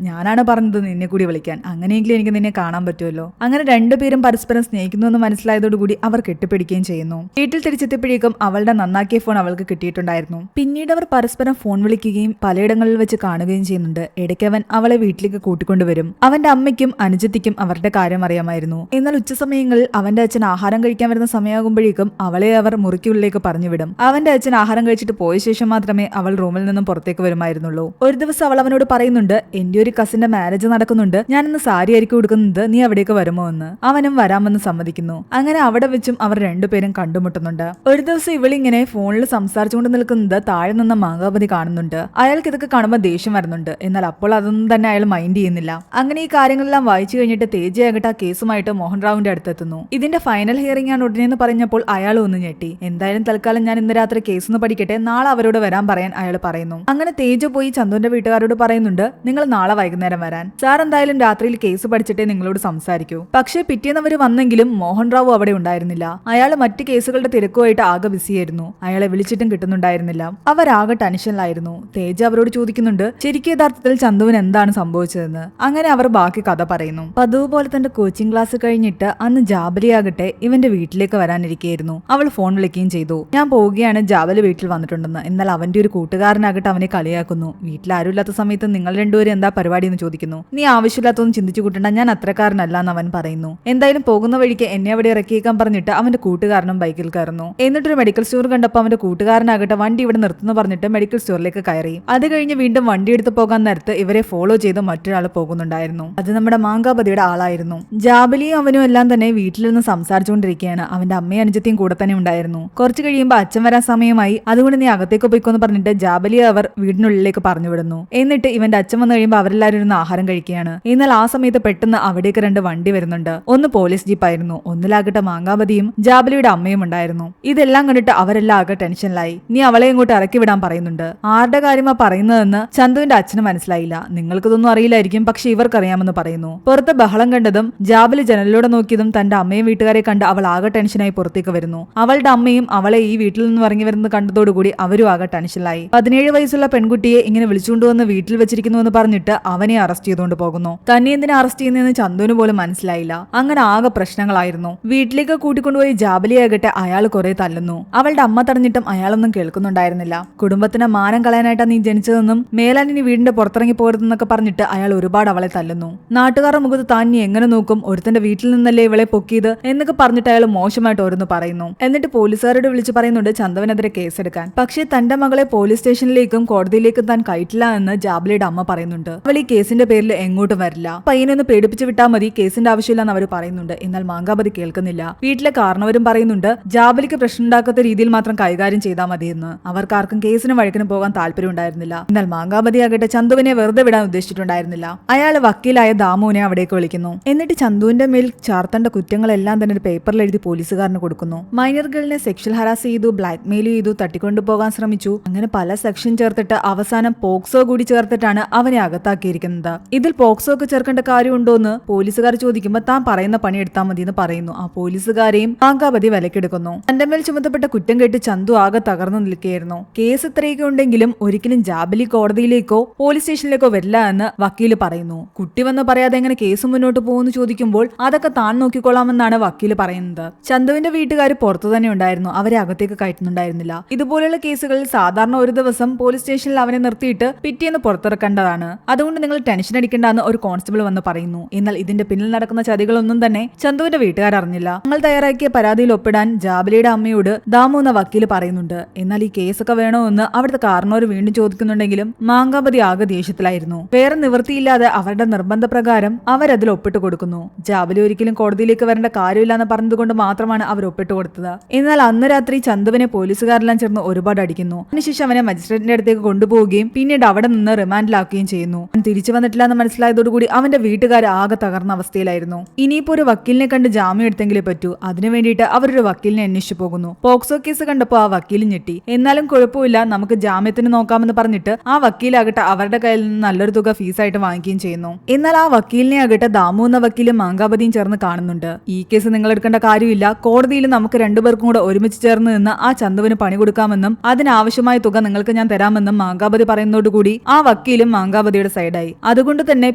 ഞാനാണ് പറഞ്ഞത് നിന്നെ കൂടി വിളിക്കാൻ. അങ്ങനെയെങ്കിലും എനിക്ക് നിന്നെ കാണാൻ പറ്റുമല്ലോ. അങ്ങനെ രണ്ടുപേരും പരസ്പരം സ്നേഹിക്കുന്നു എന്ന് മനസ്സിലായതോടുകൂടി അവർ കെട്ടിപ്പിടിക്കുകയും ചെയ്യുന്നു. വീട്ടിൽ തിരിച്ചെത്തിയപ്പോഴേക്കും അവളുടെ നന്നാക്കിയ ഫോൺ അവൾക്ക് കിട്ടിയിട്ടുണ്ടായിരുന്നു. പിന്നീട് അവർ പരസ്പരം ഫോൺ വിളിക്കുകയും പലയിടങ്ങളിൽ വെച്ച് കാണുകയും ചെയ്യുന്നുണ്ട്. ഇടയ്ക്ക് അവൻ അവളെ വീട്ടിലേക്ക് കൂട്ടിക്കൊണ്ടുവരും. അവന്റെ അമ്മയ്ക്കും അനുജത്തിക്കും അവരുടെ കാര്യം അറിയാമായിരുന്നു. എന്നാൽ ഉച്ചസമയങ്ങളിൽ അവന്റെ അച്ഛൻ ആഹാരം കഴിക്കാൻ വരുന്ന സമയമാകുമ്പോഴേക്കും അവളെ അവർ മുറിക്കുള്ളിലേക്ക് പറഞ്ഞുവിടും. അവന്റെ അച്ഛൻ ആഹാരം കഴിച്ചിട്ട് പോയ ശേഷം മാത്രമേ അവൾ റൂമിൽ നിന്നും പുറത്തേക്ക് വരുമായിരുന്നുള്ളൂ. ഒരു ദിവസം അവൾ അവനോട് പറയുന്നുണ്ട് എന്റെ ഒരു കസിന്റെ മാരേജ് നടക്കുന്നുണ്ട്, ഞാനിന്ന് സാരി ആയിരിക്കും കൊടുക്കുന്നത്, നീ അവിടേക്ക് വരുമോ എന്ന്. അവനും വരാമെന്ന് സമ്മതിക്കുന്നു. അങ്ങനെ അവിടെ വെച്ചും അവർ രണ്ടുപേരും കണ്ടുമുട്ടുന്നുണ്ട്. ഒരു ദിവസം ഇവളിങ്ങനെ ഫോണിൽ സംസാരിച്ചുകൊണ്ട് നിൽക്കുന്നത് താഴെ നിന്ന മാങ്കാപതി കാണുന്നുണ്ട്. അയാൾക്ക് ഇതൊക്കെ കാണുമ്പോൾ ദേഷ്യം വരുന്നുണ്ട്. എന്നാൽ അപ്പോൾ അതൊന്നും തന്നെ അയാൾ മൈൻഡ് ചെയ്യുന്നില്ല. അങ്ങനെ ഈ കാര്യങ്ങളെല്ലാം വായിച്ചു കഴിഞ്ഞിട്ട് തേജയാകട്ടെ ആ കേസുമായിട്ട് മോഹൻ റാവുവിന്റെ അടുത്തെത്തുന്നു. ഇതിന്റെ ഫൈനൽ ഹിയറിംഗ് ആണ് ഉടനെന്ന് പറഞ്ഞപ്പോൾ അയാൾ ഒന്ന് ഞെട്ടി. എന്തായാലും തൽക്കാലം ഞാൻ ഇന്ന് രാത്രി കേസ് ഒന്ന് പഠിക്കട്ടെ, നാളെ അവരോട് വരാൻ പറയാൻ അയാൾ പറയുന്നു. അങ്ങനെ തേജ പോയി ചന്തുവിന്റെ വീട്ടുകാരോട് പറയുന്നുണ്ട് നിങ്ങൾ നാളെ വൈകുന്നേരം വരാൻ. സാർ എന്തായാലും രാത്രിയിൽ കേസ് പഠിച്ചിട്ടേ നിങ്ങളോട് സംസാരിക്കൂ. പക്ഷേ പിറ്റേന്ന് അവർ വന്നെങ്കിലും മോഹൻ റാവു അവിടെ ഉണ്ടായിരുന്നില്ല. അയാൾ മറ്റു കേസുകളുടെ തിരക്കുമായിട്ട് ആകെ ബിസിയായിരുന്നു. അയാളെ വിളിച്ചിട്ടും കിട്ടുന്നുണ്ടായിരുന്നില്ല. അവരാകെ ടെൻഷനിലായിരുന്നു. തേജ അവരോട് ചോദിക്കുന്നുണ്ട് ശരിക്കും യഥാർത്ഥത്തിൽ ചന്തുവിന് എന്താണ് സംഭവിച്ചതെന്ന്. അങ്ങനെ അവർ ബാക്കി കഥ പറയുന്നു. അതുപോലെ തന്റെ കോച്ചിങ് ക്ലാസ് കഴിഞ്ഞിട്ട് അന്ന് ജാബലിയാകട്ടെ ഇവന്റെ വീട്ടിലേക്ക് വരാനിരിക്കുകയായിരുന്നു. അവൾ ഫോൺ വിളിക്കുകയും ചെയ്തു. ഞാൻ പോവുകയാണ്, ജാബലി വീട്ടിൽ വന്നിട്ടുണ്ടെന്ന്. എന്നാൽ അവന്റെ ഒരു കൂട്ടുകാരനാകട്ടെ അവനെ കളിയാക്കുന്നു. വീട്ടിൽ ആരുമില്ലാത്ത സമയത്ത് നിങ്ങൾ രണ്ടുപേരും എന്താ പരിപാടി എന്ന് ചോദിക്കുന്നു. നീ ആവശ്യമില്ലാത്തൊന്നും ചിന്തിച്ചു കൂട്ടണ്ട, ഞാൻ അത്രക്കാരനല്ല എന്ന് അവൻ പറയുന്നു. എന്തായാലും പോകുന്ന വഴിക്ക് എന്നെ അവിടെ ഇറക്കിയേക്കാൻ പറഞ്ഞിട്ട് അവന്റെ കൂട്ടുകാരനും ബൈക്കിൽ കയറുന്നു. എന്നിട്ടൊരു മെഡിക്കൽ സ്റ്റോർ കണ്ടപ്പോൾ അവന്റെ കൂട്ടുകാരനാകട്ടെ വണ്ടി ഇവിടെ നിർത്തുന്നു പറഞ്ഞിട്ട് മെഡിക്കൽ സ്റ്റോറിലേക്ക് കയറി. അത് കഴിഞ്ഞ് വീണ്ടും വണ്ടി എടുത്ത് പോകാൻ നേരത്ത് ഇവരെ ഫോളോ ചെയ്ത് മറ്റൊരാൾ പോകുന്നുണ്ടായിരുന്നു. അത് നമ്മുടെ മാങ്കാപതിയുടെ ആളായിരുന്നു. ജാബലിയും അവനും എല്ലാം തന്നെ വീട്ടിൽ നിന്ന് സംസാരിച്ചുകൊണ്ടിരിക്കുകയാണ്. അവന്റെ അമ്മയും അനുജത്തിയും കൂടെ തന്നെ ഉണ്ടായിരുന്നു. കുറച്ച് കഴിയുമ്പോൾ അച്ഛൻ വരാൻ സമയമായി, അതുകൊണ്ട് നീ അകത്തേക്ക് പോയിക്കോന്ന് പറഞ്ഞിട്ട് ജാബലിയെ അവർ വീടിനുള്ളിലേക്ക് പറഞ്ഞു വിടുന്നു. എന്നിട്ട് ഇവന്റെ അച്ഛൻ വന്നു കഴിയുമ്പോൾ അവരെല്ലാവരും ഇരുന്ന് ആഹാരം കഴിക്കുകയാണ്. എന്നാൽ ആ സമയത്ത് പെട്ടെന്ന് അവിടേക്ക് രണ്ട് വണ്ടി വരുന്നുണ്ട്. ഒന്ന് പോലീസ് ജീപ്പായിരുന്നു, ഒന്നിലാകട്ടെ മാങ്കാപതിയും ജാബലിയുടെ അമ്മയും ഉണ്ടായിരുന്നു. ഇതെല്ലാം കണ്ടിട്ട് അവരെല്ലാം ആകെ ടെൻഷനിലായി. നീ അവളെ ഇങ്ങോട്ട് ഇറക്കി വിടാൻ പറയുന്നുണ്ട്. ആരുടെ കാര്യമാ പറയുന്നതെന്ന് ചന്തുവിന്റെ അച്ഛന് മനസ്സിലായില്ല. നിങ്ങൾക്കിതൊന്നും അറിയില്ലായിരിക്കും, പക്ഷെ ഇവർക്കറിയാമെന്ന് പറയുന്നു. പുറത്ത് ബഹളം കണ്ടതും ജാബലി ജനലിലൂടെ നോക്കിയതും തന്റെ അമ്മയും വീട്ടുകാരെ കണ്ട് അവൾ ആകെ ടെൻഷനായി പുറത്തേക്ക് വരുന്നു. അവളുടെ അമ്മയും അവളെ ഈ വീട്ടിൽ നിന്ന് ഇറങ്ങി വരുന്നത് കണ്ടതോടുകൂടി അവരും ആകെ ടെൻഷനിലായി. 17 വയസ്സുള്ള പെൺകുട്ടിയെ ഇങ്ങനെ വിളിച്ചുകൊണ്ടുവന്ന് വീട്ടിൽ വെച്ചിരിക്കുന്നു എന്ന് പറഞ്ഞിട്ട് അവനെ അറസ്റ്റ് ചെയ്തുകൊണ്ട് പോകുന്നു. തന്നെ എന്തിനാ അറസ്റ്റ് ചെയ്യുന്നതെന്ന് ചന്തുവിന് പോലും മനസ്സിലായില്ല. അങ്ങനെ ആകെ പ്രശ്നങ്ങളായിരുന്നു. വീട്ടിലേക്ക് കൂട്ടിക്കൊണ്ടുപോയി ജാബലിയാകട്ടെ അയാൾ കുറെ തല്ലുന്നു. അവളുടെ അമ്മ തടഞ്ഞിട്ടും അയാളൊന്നും കേൾക്കുന്നുണ്ടായിരുന്നില്ല. കുടുംബത്തിന് മാനം കളയാനായിട്ടാ നീ ജനിച്ചതെന്നും മേലാൻ ഇനി വീടിന്റെ പുറത്തിറങ്ങി പോരുതെന്നൊക്കെ പറഞ്ഞിട്ട് അയാൾ ഒരുപാട് അവളെ തല്ലുന്നു. നാട്ടുകാരുടെ മുഖത്ത് താൻ നീ എങ്ങനെ നോക്കും, ഒരുത്തന്റെ വീട്ടിൽ നിന്നല്ലേ ഇവളെ പൊക്കിയത് എന്നൊക്കെ പറഞ്ഞിട്ട് അയാൾ മോശമായിട്ട് ഓരോന്ന് പറയുന്നു. എന്നിട്ട് പോലീസുകാരോട് വിളിച്ച് പറയുന്നുണ്ട് ചന്തുവിനെതിരെ കേസെടുക്കാൻ. പക്ഷേ തന്റെ മകളെ പോലീസ് സ്റ്റേഷനിലേക്കും കോടതിയിലേക്കും താൻ കയറ്റില്ല എന്ന് ജാബലിയുടെ അമ്മ പറയുന്നുണ്ട്. അവൾ ഈ കേസിന്റെ പേരിൽ എങ്ങോട്ടും വരില്ല, പയ്യനൊന്ന് പേടിപ്പിച്ച് വിട്ടാൽ മതി, കേസിന്റെ ആവശ്യമില്ലെന്ന് അവർ പറയുന്നുണ്ട്. എന്നാൽ മാങ്കാപതി കേൾക്കുന്നില്ല. വീട്ടിലെ കാരണവരും പറയുന്നുണ്ട് ജാബലിക്ക് പ്രശ്നമുണ്ടാക്കാത്ത രീതിയിൽ മാത്രം കൈകാര്യം ചെയ്താൽ മതിയെന്ന്. അവർക്കാർക്കും കേസിന് വഴക്കിന് പോകാൻ താല്പര്യം ഉണ്ടായിരുന്നില്ല. എന്നാൽ മാങ്കാപതി ആകട്ടെ ചന്തുവിനെ വെറുതെ വിടാൻ ഉദ്ദേശിച്ചിട്ടുണ്ടായിരുന്നില്ല. അയാൾ വക്കീലായ ദാമുവിനെ അവിടേക്ക് വിളിക്കുന്നു. എന്നിട്ട് ചന്തുവിന്റെ മേൽ ചാർത്തേണ്ട കുറ്റങ്ങളെല്ലാം തന്നെ ഒരു പേപ്പറിൽ എഴുതി പോലീസുകാരന് കൊടുക്കുന്നു. മൈനർ ഗേളിനെ സെക്ഷൽ ഹരാസ് ചെയ്തു, ബ്ലാക്ക് മെയിൽ ചെയ്തു, തട്ടിക്കൊണ്ടുപോകാൻ ശ്രമിച്ചു. അങ്ങനെ പല സെക്ഷൻ ചേർത്തിട്ട് അവസാനം പോക്സോ കൂടി ചേർത്തിട്ടാണ് അവനെ അകത്താക്കിയിരിക്കുന്നത്. ഇതിൽ പോക്സോ ഒക്കെ ചേർക്കേണ്ട കാര്യമുണ്ടോന്ന് പോലീസുകാർ ചോദിക്കുമ്പോൾ താൻ പറയുന്ന പണി എടുത്താൽ മതി എന്ന് പറയുന്നു. ആ പോലീസുകാരെയും മാങ്കാപതി വിലക്കെടുക്കുന്നു. തന്റെ മേൽ ചുമത്തപ്പെട്ട കുറ്റം കേട്ട് ചന്തു ആകെ തകർന്നു നിൽക്കുകയായിരുന്നു. കേസ് ഇത്രയൊക്കെ ഉണ്ടെങ്കിലും ഒരിക്കലും ജാബലി കോടതിയിലേക്കോ പോലീസ് സ്റ്റേഷനിലേക്കോ വരില്ല എന്ന് വക്കീല് പറയുന്നു. കുട്ടി വന്ന് പറയാതെ എങ്ങനെ കേസ് മുന്നോട്ട് പോകുമെന്ന് ചോദിക്കുമ്പോൾ അതൊക്കെ താൻ നോക്കിക്കൊള്ളാമെന്നാണ് വക്കീല് പറയുന്നത്. ചന്തുവിന്റെ വീട്ടുകാർ പുറത്തു തന്നെ ഉണ്ടായിരുന്നു. അവരെ അകത്തേക്ക് കയറ്റുന്നുണ്ടായിരുന്നില്ല. ഇതുപോലുള്ള കേസുകളിൽ സാധാരണ ഒരു ദിവസം പോലീസ് സ്റ്റേഷനിൽ അവനെ നിർത്തിയിട്ട് പിറ്റേന്ന് പുറത്തിറക്കേണ്ടതാണ്. അതുകൊണ്ട് നിങ്ങൾ ടെൻഷൻ അടിക്കേണ്ടെന്ന് ഒരു കോൺസ്റ്റബിൾ വന്ന് പറയുന്നു. എന്നാൽ ഇതിന്റെ പിന്നിൽ നടക്കുന്ന ചതികളൊന്നും തന്നെ ചന്തുവിന്റെ വീട്ടുകാർ അറിഞ്ഞില്ല. ഞങ്ങൾ തയ്യാറാക്കിയ പരാതിയിൽ ഒപ്പിടാൻ ജാബലിയുടെ അമ്മയോട് ദാമു എന്ന വക്കീല് പറയുന്നുണ്ട്. എന്നാൽ ഈ കേസൊക്കെ വേണോ എന്ന് അവിടുത്തെ കാരണവർ വീണ്ടും ചോദിക്കുന്നുണ്ടെങ്കിലും മാങ്കാപതി ആകെ ദേഷ്യത്തിലായിരുന്നു. വേറെ നിവൃത്തിയില്ലാതെ അവരുടെ നിർബന്ധപ്രകാരം അവരതിൽ ഒപ്പിട്ട് കൊടുക്കുന്നു. ജാബലി ഒരിക്കലും കോടതിയിലേക്ക് വരേണ്ട കാര്യമില്ലെന്ന് പറഞ്ഞതുകൊണ്ട് മാത്രമാണ് അവർ ഒപ്പിട്ട് കൊടുത്തത്. എന്നാൽ അന്ന് രാത്രി ചന്തുവിനെ പോലീസുകാരെല്ലാം ചേർന്ന് ചേർന്ന് ഒരുപാട് അടിക്കുന്നു. അതിനുശേഷം അവനെ മജിസ്ട്രേറ്റിന്റെ അടുത്തേക്ക് കൊണ്ടുപോവുകയും പിന്നീട് അവിടെ നിന്ന് റിമാൻഡിലാക്കുകയും ചെയ്യുന്നു. അവൻ തിരിച്ചു വന്നിട്ടില്ല എന്ന് മനസ്സിലായതോടുകൂടി അവന്റെ വീട്ടുകാർ ആകെ തകർന്ന അവസ്ഥയിലായിരുന്നു. ഇനിയിപ്പോ ഒരു വക്കീലിനെ കണ്ട് ജാമ്യം എടുത്തെങ്കിലേ പറ്റൂ. അതിനു വേണ്ടിയിട്ട് അവരൊരു വക്കീലിനെ അന്വേഷിച്ചു പോകുന്നു. പോക്സോ കേസ് കണ്ടപ്പോൾ ആ വക്കീൽ ഞെട്ടി. എന്നാലും കുഴപ്പമില്ല, നമുക്ക് ജാമ്യത്തിന് നോക്കാമെന്ന് പറഞ്ഞിട്ട് ആ വക്കീലാകട്ടെ അവരുടെ കയ്യിൽ നിന്ന് നല്ലൊരു തുക ഫീസായിട്ട് വാങ്ങിക്കുകയും ചെയ്യുന്നു. എന്നാൽ ആ വക്കീലിനെ ആകട്ടെ ദാമു എന്ന വക്കീലും മാങ്കാപതിയും ചേർന്ന് കാണുന്നുണ്ട്. ഈ കേസ് നിങ്ങൾ എടുക്കേണ്ട കാര്യമില്ല, കോടതിയിൽ നമുക്ക് രണ്ടുപേർക്കും കൂടെ ഒരുമിച്ച് ചേർന്ന് നിന്ന് ആ ചന്തുവിന് പണി കൊടുക്കാമെന്നും അതിനാവശ്യമായ തുക നിങ്ങൾക്ക് ഞാൻ തരാമെന്നും മാങ്കാപതി പറയുന്നതോടുകൂടി ആ വക്കീലും മാങ്കാപതിയുടെ സൈഡായി. അതുകൊണ്ട് തന്നെ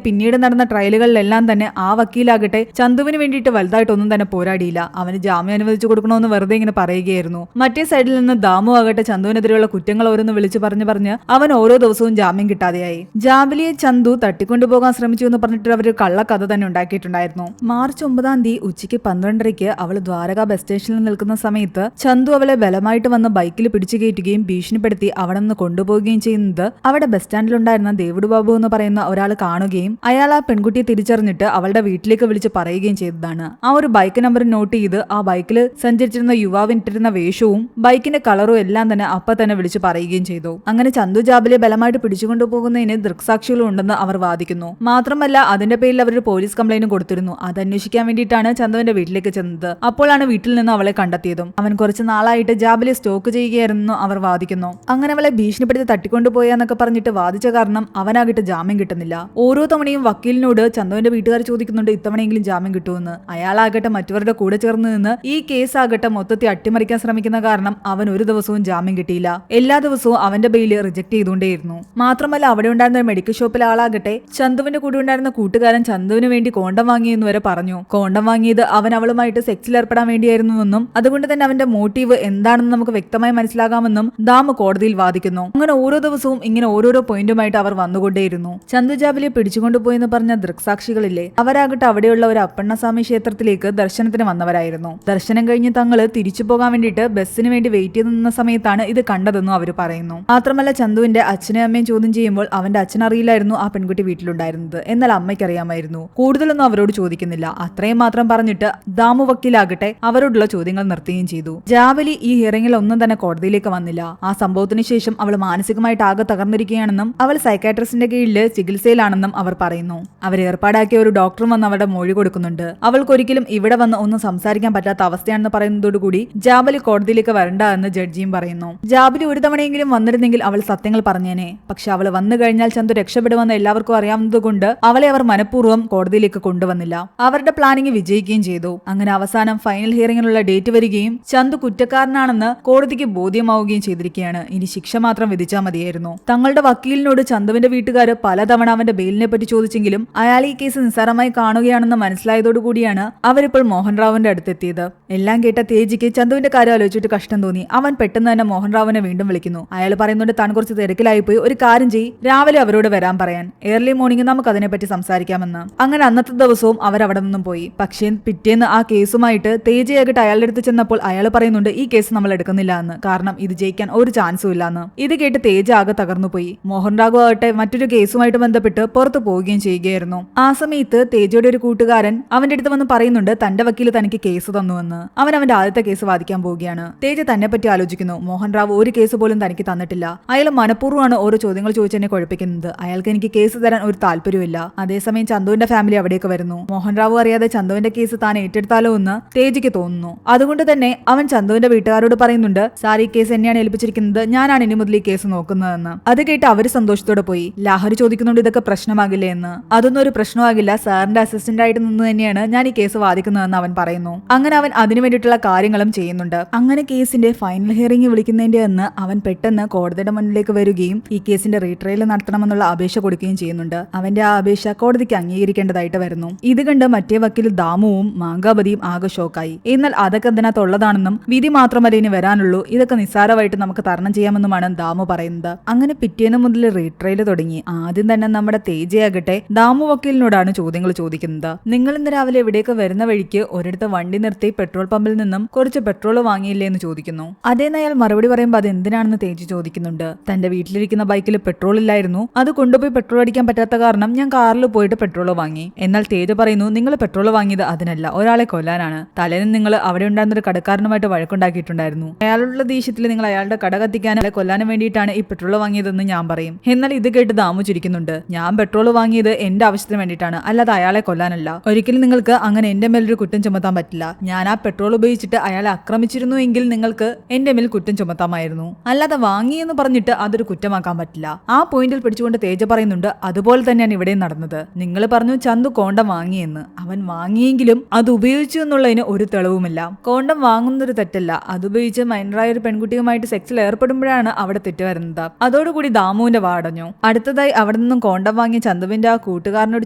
പിന്നീട് നടന്ന ട്രയലുകളിലെല്ലാം തന്നെ ആ വക്കീലാകട്ടെ ചന്തുവിന് വേണ്ടിയിട്ട് വലുതായിട്ടൊന്നും തന്നെ പോരാടിയില്ല. അവന് ജാമ്യം അനുവദിച്ചു കൊടുക്കണമെന്ന് വെറുതെ ഇങ്ങനെ പറയുകയായിരുന്നു. മറ്റേ സൈഡിൽ നിന്ന് ദാമു ആകട്ടെ ചന്തുവിനെതിരെയുള്ള കുറ്റങ്ങൾ ഓരോന്ന് വിളിച്ചു പറഞ്ഞ് അവൻ ഓരോ ദിവസവും ജാമ്യം കിട്ടാതെയായി. ജാബിലിയെ ചന്തു തട്ടിക്കൊണ്ടുപോകാൻ ശ്രമിച്ചു എന്ന് പറഞ്ഞിട്ട് അവർ കള്ളക്കഥ തന്നെ ഉണ്ടാക്കിയിട്ടുണ്ടായിരുന്നു. മാർച്ച് 9 ഉച്ചയ്ക്ക് 12:30 അവൾ ദ്വാരക ബസ് സ്റ്റേഷനിൽ നിൽക്കുന്ന സമയത്ത് ചന്തു അവളെ ബലമായിട്ട് വന്ന് ബൈക്കിൽ പിടിച്ചു കയറ്റുകയും ഭീഷണിപ്പെടുത്തി അവിടെ നിന്ന് കൊണ്ടുപോവുകയും ചെയ്യുന്നത് അവിടെ ബസ് സ്റ്റാൻഡിലുണ്ടായിരുന്ന ദേവുട് ബാബു എന്ന് പറയുന്ന ഒരാൾ കാണുകയും അയാൾ ആ പെൺകുട്ടിയെ തിരിച്ചറിഞ്ഞിട്ട് അവളുടെ വീട്ടിലേക്ക് വിളിച്ച് പറയുകയും ചെയ്തതാണ്. ആ ഒരു ബൈക്ക് നമ്പർ നോട്ട് ചെയ്ത് ആ ബൈക്കിൽ സഞ്ചരിച്ചിരുന്ന യുവാവിനിട്ടിരുന്ന വേഷവും ബൈക്കിന്റെ കളറും എല്ലാം തന്നെ അപ്പൊ തന്നെ വിളിച്ചു പറയുകയും ചെയ്തു. അങ്ങനെ ചന്തു ജാബിലെ ബലമായിട്ട് പിടിച്ചുകൊണ്ടുപോകുന്നതിന് ദൃക്സാക്ഷികളും ഉണ്ടെന്ന് അവർ വാദിക്കുന്നു. മാത്രമല്ല അതിന്റെ പേരിൽ അവർ പോലീസ് കംപ്ലൈന്റ് കൊടുത്തിരുന്നു. അത് അന്വേഷിക്കാൻ വേണ്ടിയിട്ടാണ് ചന്തുവിന്റെ വീട്ടിലേക്ക് ചെന്നത്. അപ്പോഴാണ് വീട്ടിൽ നിന്ന് അവളെ കണ്ടെത്തിയതും. അവൻ കുറച്ച് നാളായിട്ട് ജാബിലെ സ്റ്റോക്ക് ചെയ്യുകയായിരുന്നു അവർ വാദിക്കുന്നു. അങ്ങനെ അവളെ ഭീഷണിപ്പെടുത്തി തട്ടിക്കൊണ്ടുപോയാന്നൊക്കെ പറഞ്ഞിട്ട് വാദിച്ച കാരണം അവനാകിട്ട് ജാമ്യം കിട്ടുന്നില്ല. ഓരോ തവണയും വക്കീലിനോട് ചന്തുവിന്റെ വീട്ടുകാർ ചോദിക്കുന്നുണ്ട് ഇത്തവണയെങ്കിലും ജാമ്യം കിട്ടുമെന്ന്. അയാളാകട്ടെ മറ്റവരുടെ കൂടെ ചേർന്ന് നിന്ന് ഈ കേസ് ആകട്ടെ മൊത്തത്തിൽ അട്ടിമറിക്കാൻ ശ്രമിക്കുന്ന കാരണം അവൻ ഒരു ദിവസവും ജാമ്യം കിട്ടിയില്ല. എല്ലാ ദിവസവും അവന്റെ ബെയില് റിജക്ട് ചെയ്തുകൊണ്ടേയിരുന്നു. മാത്രമല്ല അവിടെ ഉണ്ടായിരുന്ന മെഡിക്കൽ ഷോപ്പിലെ ആളാകട്ടെ ചന്തുവിന്റെ കൂടെ ഉണ്ടായിരുന്ന കൂട്ടുകാരൻ ചന്തുവിന് വേണ്ടി കോണ്ടം വാങ്ങിയെന്ന് വരെ പറഞ്ഞു. കോണ്ടം വാങ്ങിയത് അവൻ അവളുമായിട്ട് സെക്സിൽ ഏർപ്പെടാൻ വേണ്ടിയായിരുന്നുവെന്നും അതുകൊണ്ട് തന്നെ അവന്റെ മോട്ടീവ് എന്താണെന്ന് നമുക്ക് വ്യക്തമായി മനസ്സിലാകാമെന്നും ദാമു കോടതിയിൽ വാദിക്കുന്നു. അങ്ങനെ ഓരോ ദിവസവും ഇങ്ങനെ ഓരോരോ പോയിന്റുമായിട്ട് അവർ വന്നുകൊണ്ടേയിരുന്നു. ചന്തു ജാബിലെ പിടിച്ചുകൊണ്ടുപോയെന്ന് പറഞ്ഞ ദൃക്സാക്ഷികളില്ലേ, അവരാകട്ടെ അവിടെയുള്ള ഒരു അപ്പണ്ണസ്വാമി ക്ഷേത്രത്തിലേക്ക് ദർശനത്തിന് വന്നവരായിരുന്നു. ദർശനം കഴിഞ്ഞ് തങ്ങള് തിരിച്ചു പോകാൻ വേണ്ടിയിട്ട് ബസ്സിന് വേണ്ടി വെയിറ്റ് ചെയ്ത് നിന്ന സമയത്താണ് ഇത് കണ്ടതെന്നും അവർ പറയുന്നു. മാത്രമല്ല ചന്തുവിന്റെ അച്ഛനും അമ്മയും ചോദ്യം ചെയ്യുമ്പോൾ അവന്റെ അച്ഛൻ അറിയില്ലായിരുന്നു ആ പെൺകുട്ടി വീട്ടിലുണ്ടായിരുന്നത്. എന്നാൽ അമ്മയ്ക്ക് അറിയാമായിരുന്നു. കൂടുതലൊന്നും അവരോട് ചോദിക്കുന്നില്ല. അത്രയും മാത്രം പറഞ്ഞിട്ട് ദാമു വക്കീലാകട്ടെ അവരോടുള്ള ചോദ്യങ്ങൾ നിർത്തുകയും ചെയ്തു. ജാബലി ഈ ഹിയറിംഗിൽ ഒന്നും തന്നെ കോടതിയിലേക്ക് വന്നില്ല. ആ സംഭവത്തിന് ശേഷം അവൾ മാനസികമായിട്ട് ആകെ തകർന്നിരിക്കുകയാണെന്നും അവൾ സൈക്കാട്രിസ്റ്റിന്റെ കീഴിൽ ചികിത്സയിലാണെന്നും അവർ പറയുന്നു. അവർ ഏർപ്പാടാക്കിയ ഒരു ഡോക്ടറും വന്ന് അവരുടെ മൊഴി കൊടുക്കുന്നുണ്ട്. അവൾക്കൊരിക്കലും ഇവിടെ വന്ന് ഒന്നും സംസാരിക്കാൻ പറ്റാത്ത അവസ്ഥയാണെന്ന് പറയുന്നതോടുകൂടി ജാബലി കോടതിയിലേക്ക് വരണ്ട എന്ന് ജഡ്ജിയും പറയുന്നു. ജാബലി ഒരു തവണയെങ്കിലും വന്നിരുന്നെങ്കിൽ അവൾ സത്യങ്ങൾ പറഞ്ഞേനെ. പക്ഷെ അവൾ വന്നു കഴിഞ്ഞാൽ ചന്തു രക്ഷപ്പെടുമെന്ന് എല്ലാവർക്കും അറിയാവുന്നതുകൊണ്ട് അവളെ അവർ മനഃപൂർവ്വം കോടതിയിലേക്ക് കൊണ്ടുവന്നില്ല. അവരുടെ പ്ലാനിങ് വിജയിക്കുകയും ചെയ്തു. അങ്ങനെ അവസാനം ഫൈനൽ ഹിയറിംഗിനുള്ള ഡേറ്റ് വരികയും ചന്തു കുറ്റക്കാരനാണെന്ന് കോടതിക്ക് ബോധ്യമാവുകയും ചെയ്തിരിക്കുകയാണ്. ഇനി ശിക്ഷ മാത്രം വിധിച്ചാൽ മതിയായിരുന്നു. തങ്ങളുടെ വക്കീലിനോട് ചന്തുവിന്റെ വീട്ടുകാർ പലതവണ അവന്റെ ബെയിലിനെ പറ്റി ചോദിച്ചെങ്കിലും അയാൾ ഈ കേസ് നിസ്സാരമായി കാണുകയാണെന്ന് മനസ്സിലായതോടുകൂടിയാണ് അവരിപ്പോൾ മോഹൻ റാവുവിന്റെ അടുത്തെത്തിയത്. എല്ലാം കേട്ട തേജിക്ക് ചന്തുവിന്റെ കാര്യം ആലോചിച്ചിട്ട് കഷ്ടം തോന്നി. അവൻ പെട്ടെന്ന് തന്നെ മോഹൻ റാവുവിനെ വീണ്ടും വിളിക്കുന്നു. അയാൾ പറയുന്നുണ്ട് താൻ കുറച്ച് തിരക്കിലായിപ്പോയി, ഒരു കാര്യം ചെയ്യ്, രാവിലെ അവരോട് വരാൻ പറയാൻ, ഏർലി മോർണിംഗ് നമുക്ക് അതിനെപ്പറ്റി സംസാരിക്കാമെന്ന്. അങ്ങനെ അന്നത്തെ ദിവസവും അവരവിടെ നിന്നും പോയി. പക്ഷേ പിറ്റേന്ന് ആ കേസുമായിട്ട് തേജയാകട്ടെ അയാളുടെ അടുത്ത് ചെന്നപ്പോൾ അയാൾ പറയുന്നുണ്ട് ഈ കേസ് നമ്മൾ എടുക്കുന്നില്ല എന്ന്, കാരണം ഇത് ജയിക്കാൻ ഒരു ചാൻസും ഇല്ലാന്ന്. ഇത് കേട്ട് തേജ ആകെ തകർന്നുപോയി. മോഹൻ റാവു ആകട്ടെ മറ്റൊരു കേസുമായിട്ട് ബന്ധപ്പെട്ട് പുറത്തു പോവുകയും ചെയ്യുകയായിരുന്നു. ആ സമയത്ത് തേജയുടെ ഒരു കൂട്ടുകാരൻ അവന്റെ അടുത്ത് വന്ന് പറയുന്നുണ്ട് തന്റെ വക്കീൽ തനിക്ക് കേസ് തന്നുവെന്ന്. അവൻ അവന്റെ ആദ്യത്തെ കേസ് വാദിക്കാൻ പോവുകയാണ്. തേജ തന്നെ പറ്റി ആലോചിക്കുന്നു. മോഹൻ റാവു ഒരു കേസ് പോലും തനിക്ക് തന്നിട്ടില്ല. അയാൾ മനഃപൂർവ്വമാണ് ഓരോ ചോദ്യങ്ങൾ ചോദിച്ചെന്നെ കുഴപ്പിക്കുന്നത്. അയാൾക്ക് എനിക്ക് കേസ് തരാൻ ഒരു താല്പര്യമില്ല. അതേസമയം ചന്തുവിന്റെ ഫാമിലി അവിടേക്ക് വരുന്നു. മോഹൻ റാവു അറിയാതെ ചന്തുവിന്റെ കേസ് താൻ ഏറ്റെടുത്താലോ എന്ന് തേജയ്ക്ക് തോന്നുന്നു. അതുകൊണ്ട് തന്നെ അവൻ ചന്തുവിന്റെ വീട്ടുകാരോട് പറയുന്നുണ്ട് സാർ ഈ കേസ് എന്നെയാണ് ഏൽപ്പിച്ചിരിക്കുന്നത്, ഞാനാണ് ഇനി മുതൽ ഈ കേസ് നോക്കുന്നതെന്ന്. അത് കേട്ട് അവര് സന്തോഷത്തോടെ പോയി. ലാഹരി ചോദിക്കുന്നുണ്ട് ഇതൊക്കെ പ്രശ്നമാകില്ലേ എന്ന്. അതൊന്നും ഒരു പ്രശ്നമാകില്ല, സാറിന്റെ അസിസ്റ്റന്റ് ആയിട്ട് നിന്ന് തന്നെയാണ് ഞാൻ ഈ കേസ് വാദിക്കുന്നതെന്ന് അവൻ പറയുന്നു. അങ്ങനെ അവൻ അതിനു വേണ്ടിയിട്ടുള്ള കാര്യങ്ങളും ചെയ്യുന്നുണ്ട്. അങ്ങനെ കേസിന്റെ ഫൈനൽ ഹിയറിംഗ് വിളിക്കുന്നതിന്റെ അന്ന് അവൻ പെട്ടെന്ന് കോടതിയുടെ മുന്നിലേക്ക് വരികയും ഈ കേസിന്റെ റീട്രയൽ നടത്തണമെന്നുള്ള അപേക്ഷ കൊടുക്കുകയും ചെയ്യുന്നുണ്ട്. അവന്റെ ആ അപേക്ഷ കോടതിക്ക് അംഗീകരിക്കേണ്ടതായിട്ട് വരുന്നു. ഇത് കണ്ട് മറ്റേ വക്കീൽ ദാമുവും മാങ്കാപതിയും ആകെ ഷോക്കായി. എന്നാൽ അതൊക്കെ അതിനകത്തുള്ളതാണെന്നും വിധി മാത്രമല്ല ഇനി വരാനുള്ളൂ, ഇതൊക്കെ നിസ്സാരമായിട്ട് നമുക്ക് തരണം ചെയ്യാമെന്നുമാണ് ദാമു പറയുന്നത്. അങ്ങനെ പിറ്റേന്ന് മുതൽ റീട്രയൽ തുടങ്ങി. ആദ്യം തന്നെ നമ്മുടെ തേജയാകട്ടെ ദാമു വക്കീലിനോടാണ് ചോദ്യങ്ങൾ ചോദിക്കുന്നത്. നിങ്ങൾ ഇന്ന് രാവിലെ ഇവിടേക്ക് വരുന്ന വഴിക്ക് ഒരിടത്ത് വണ്ടി നിർത്തി പെട്രോൾ പമ്പിൽ നിന്നും കുറച്ച് പെട്രോൾ വാങ്ങിയില്ലേ എന്ന് ചോദിക്കുന്നു. അതേന്ന് അയാൾ മറുപടി പറയുമ്പോൾ അത് എന്തിനാണെന്ന് തേജ് ചോദിക്കുന്നുണ്ട്. തന്റെ വീട്ടിലിരിക്കുന്ന ബൈക്കിൽ പെട്രോൾ ഇല്ലായിരുന്നു, അത് കൊണ്ടുപോയി പെട്രോൾ അടിക്കാൻ പറ്റാത്ത കാരണം ഞാൻ കാറിൽ പോയിട്ട് പെട്രോൾ വാങ്ങി. എന്നാൽ തേജ പറയുന്നു നിങ്ങൾ പെട്രോൾ വാങ്ങിയത് അതിനല്ല, ഒരാളെ കൊല്ലാനാണ്. തലേന്ന് നിങ്ങൾ അവിടെ ഉണ്ടായിരുന്ന ഒരു കടക്കാരനുമായിട്ട് വഴക്കുണ്ടാക്കിയിട്ടുണ്ടായിരുന്നു. അയാളുള്ള ദേഷ്യത്തിൽ ദേഷ്യത്തിൽ നിങ്ങൾ അയാളുടെ കട കത്തിക്കാനും കൊല്ലാനും വേണ്ടിയിട്ടാണ് ഈ പെട്രോൾ വാങ്ങിയതെന്ന് ഞാൻ പറയും. എന്നാൽ ഇത് കേട്ട് ദാമു ചിരിക്കുന്നുണ്ട്. ഞാൻ പെട്രോൾ വാങ്ങിയത് എന്റെ ആവശ്യത്തിന് വേണ്ടിയിട്ടാണ്, അല്ലാതെ അയാളെ കൊല്ലാനല്ല. ഒരിക്കലും നിങ്ങൾക്ക് അങ്ങനെ എന്റെ മേലൊരു കുറ്റം ചുമത്താൻ പറ്റില്ല. ഞാൻ ആ പെട്രോൾ ഉപയോഗിച്ചിട്ട് അയാളെ ആക്രമിച്ചിരുന്നു എങ്കിൽ നിങ്ങൾക്ക് എന്റെ മേൽ കുറ്റം ചുമത്താമായിരുന്നു, അല്ലാതെ വാങ്ങിയെന്ന് പറഞ്ഞിട്ട് അതൊരു കുറ്റമാക്കാൻ പറ്റില്ല. ആ പോയിന്റിൽ പിടിച്ചുകൊണ്ട് തേജ പറയുന്നുണ്ട്, അതുപോലെ തന്നെയാണ് ഇവിടെ നടന്നത്. നിങ്ങൾ പറഞ്ഞു ചന്തു കോണ്ടം വാങ്ങിയെന്ന്. അവൻ വാങ്ങിയെങ്കിലും അത് ഉപയോഗിച്ചു എന്നുള്ളതിന് ഒരു തെളിവുമില്ല. കോണ്ടം വാങ്ങുന്നൊരു തെറ്റല്ല, അതുപയോഗിച്ച് മൈനറായ ഒരു പെൺകുട്ടിയുമായിട്ട് സെക്സിൽ ഏർപ്പെടുമ്പോഴാണ് അവിടെ തെറ്റ് വരുന്നത്. അതോടുകൂടി ദാമുവിന്റെ വാടഞ്ഞു. അടുത്തതായി അവിടെ നിന്നും കോണ്ടം വാങ്ങിയ ചന്തുവിന്റെ ആ കൂട്ടുകാരനോട്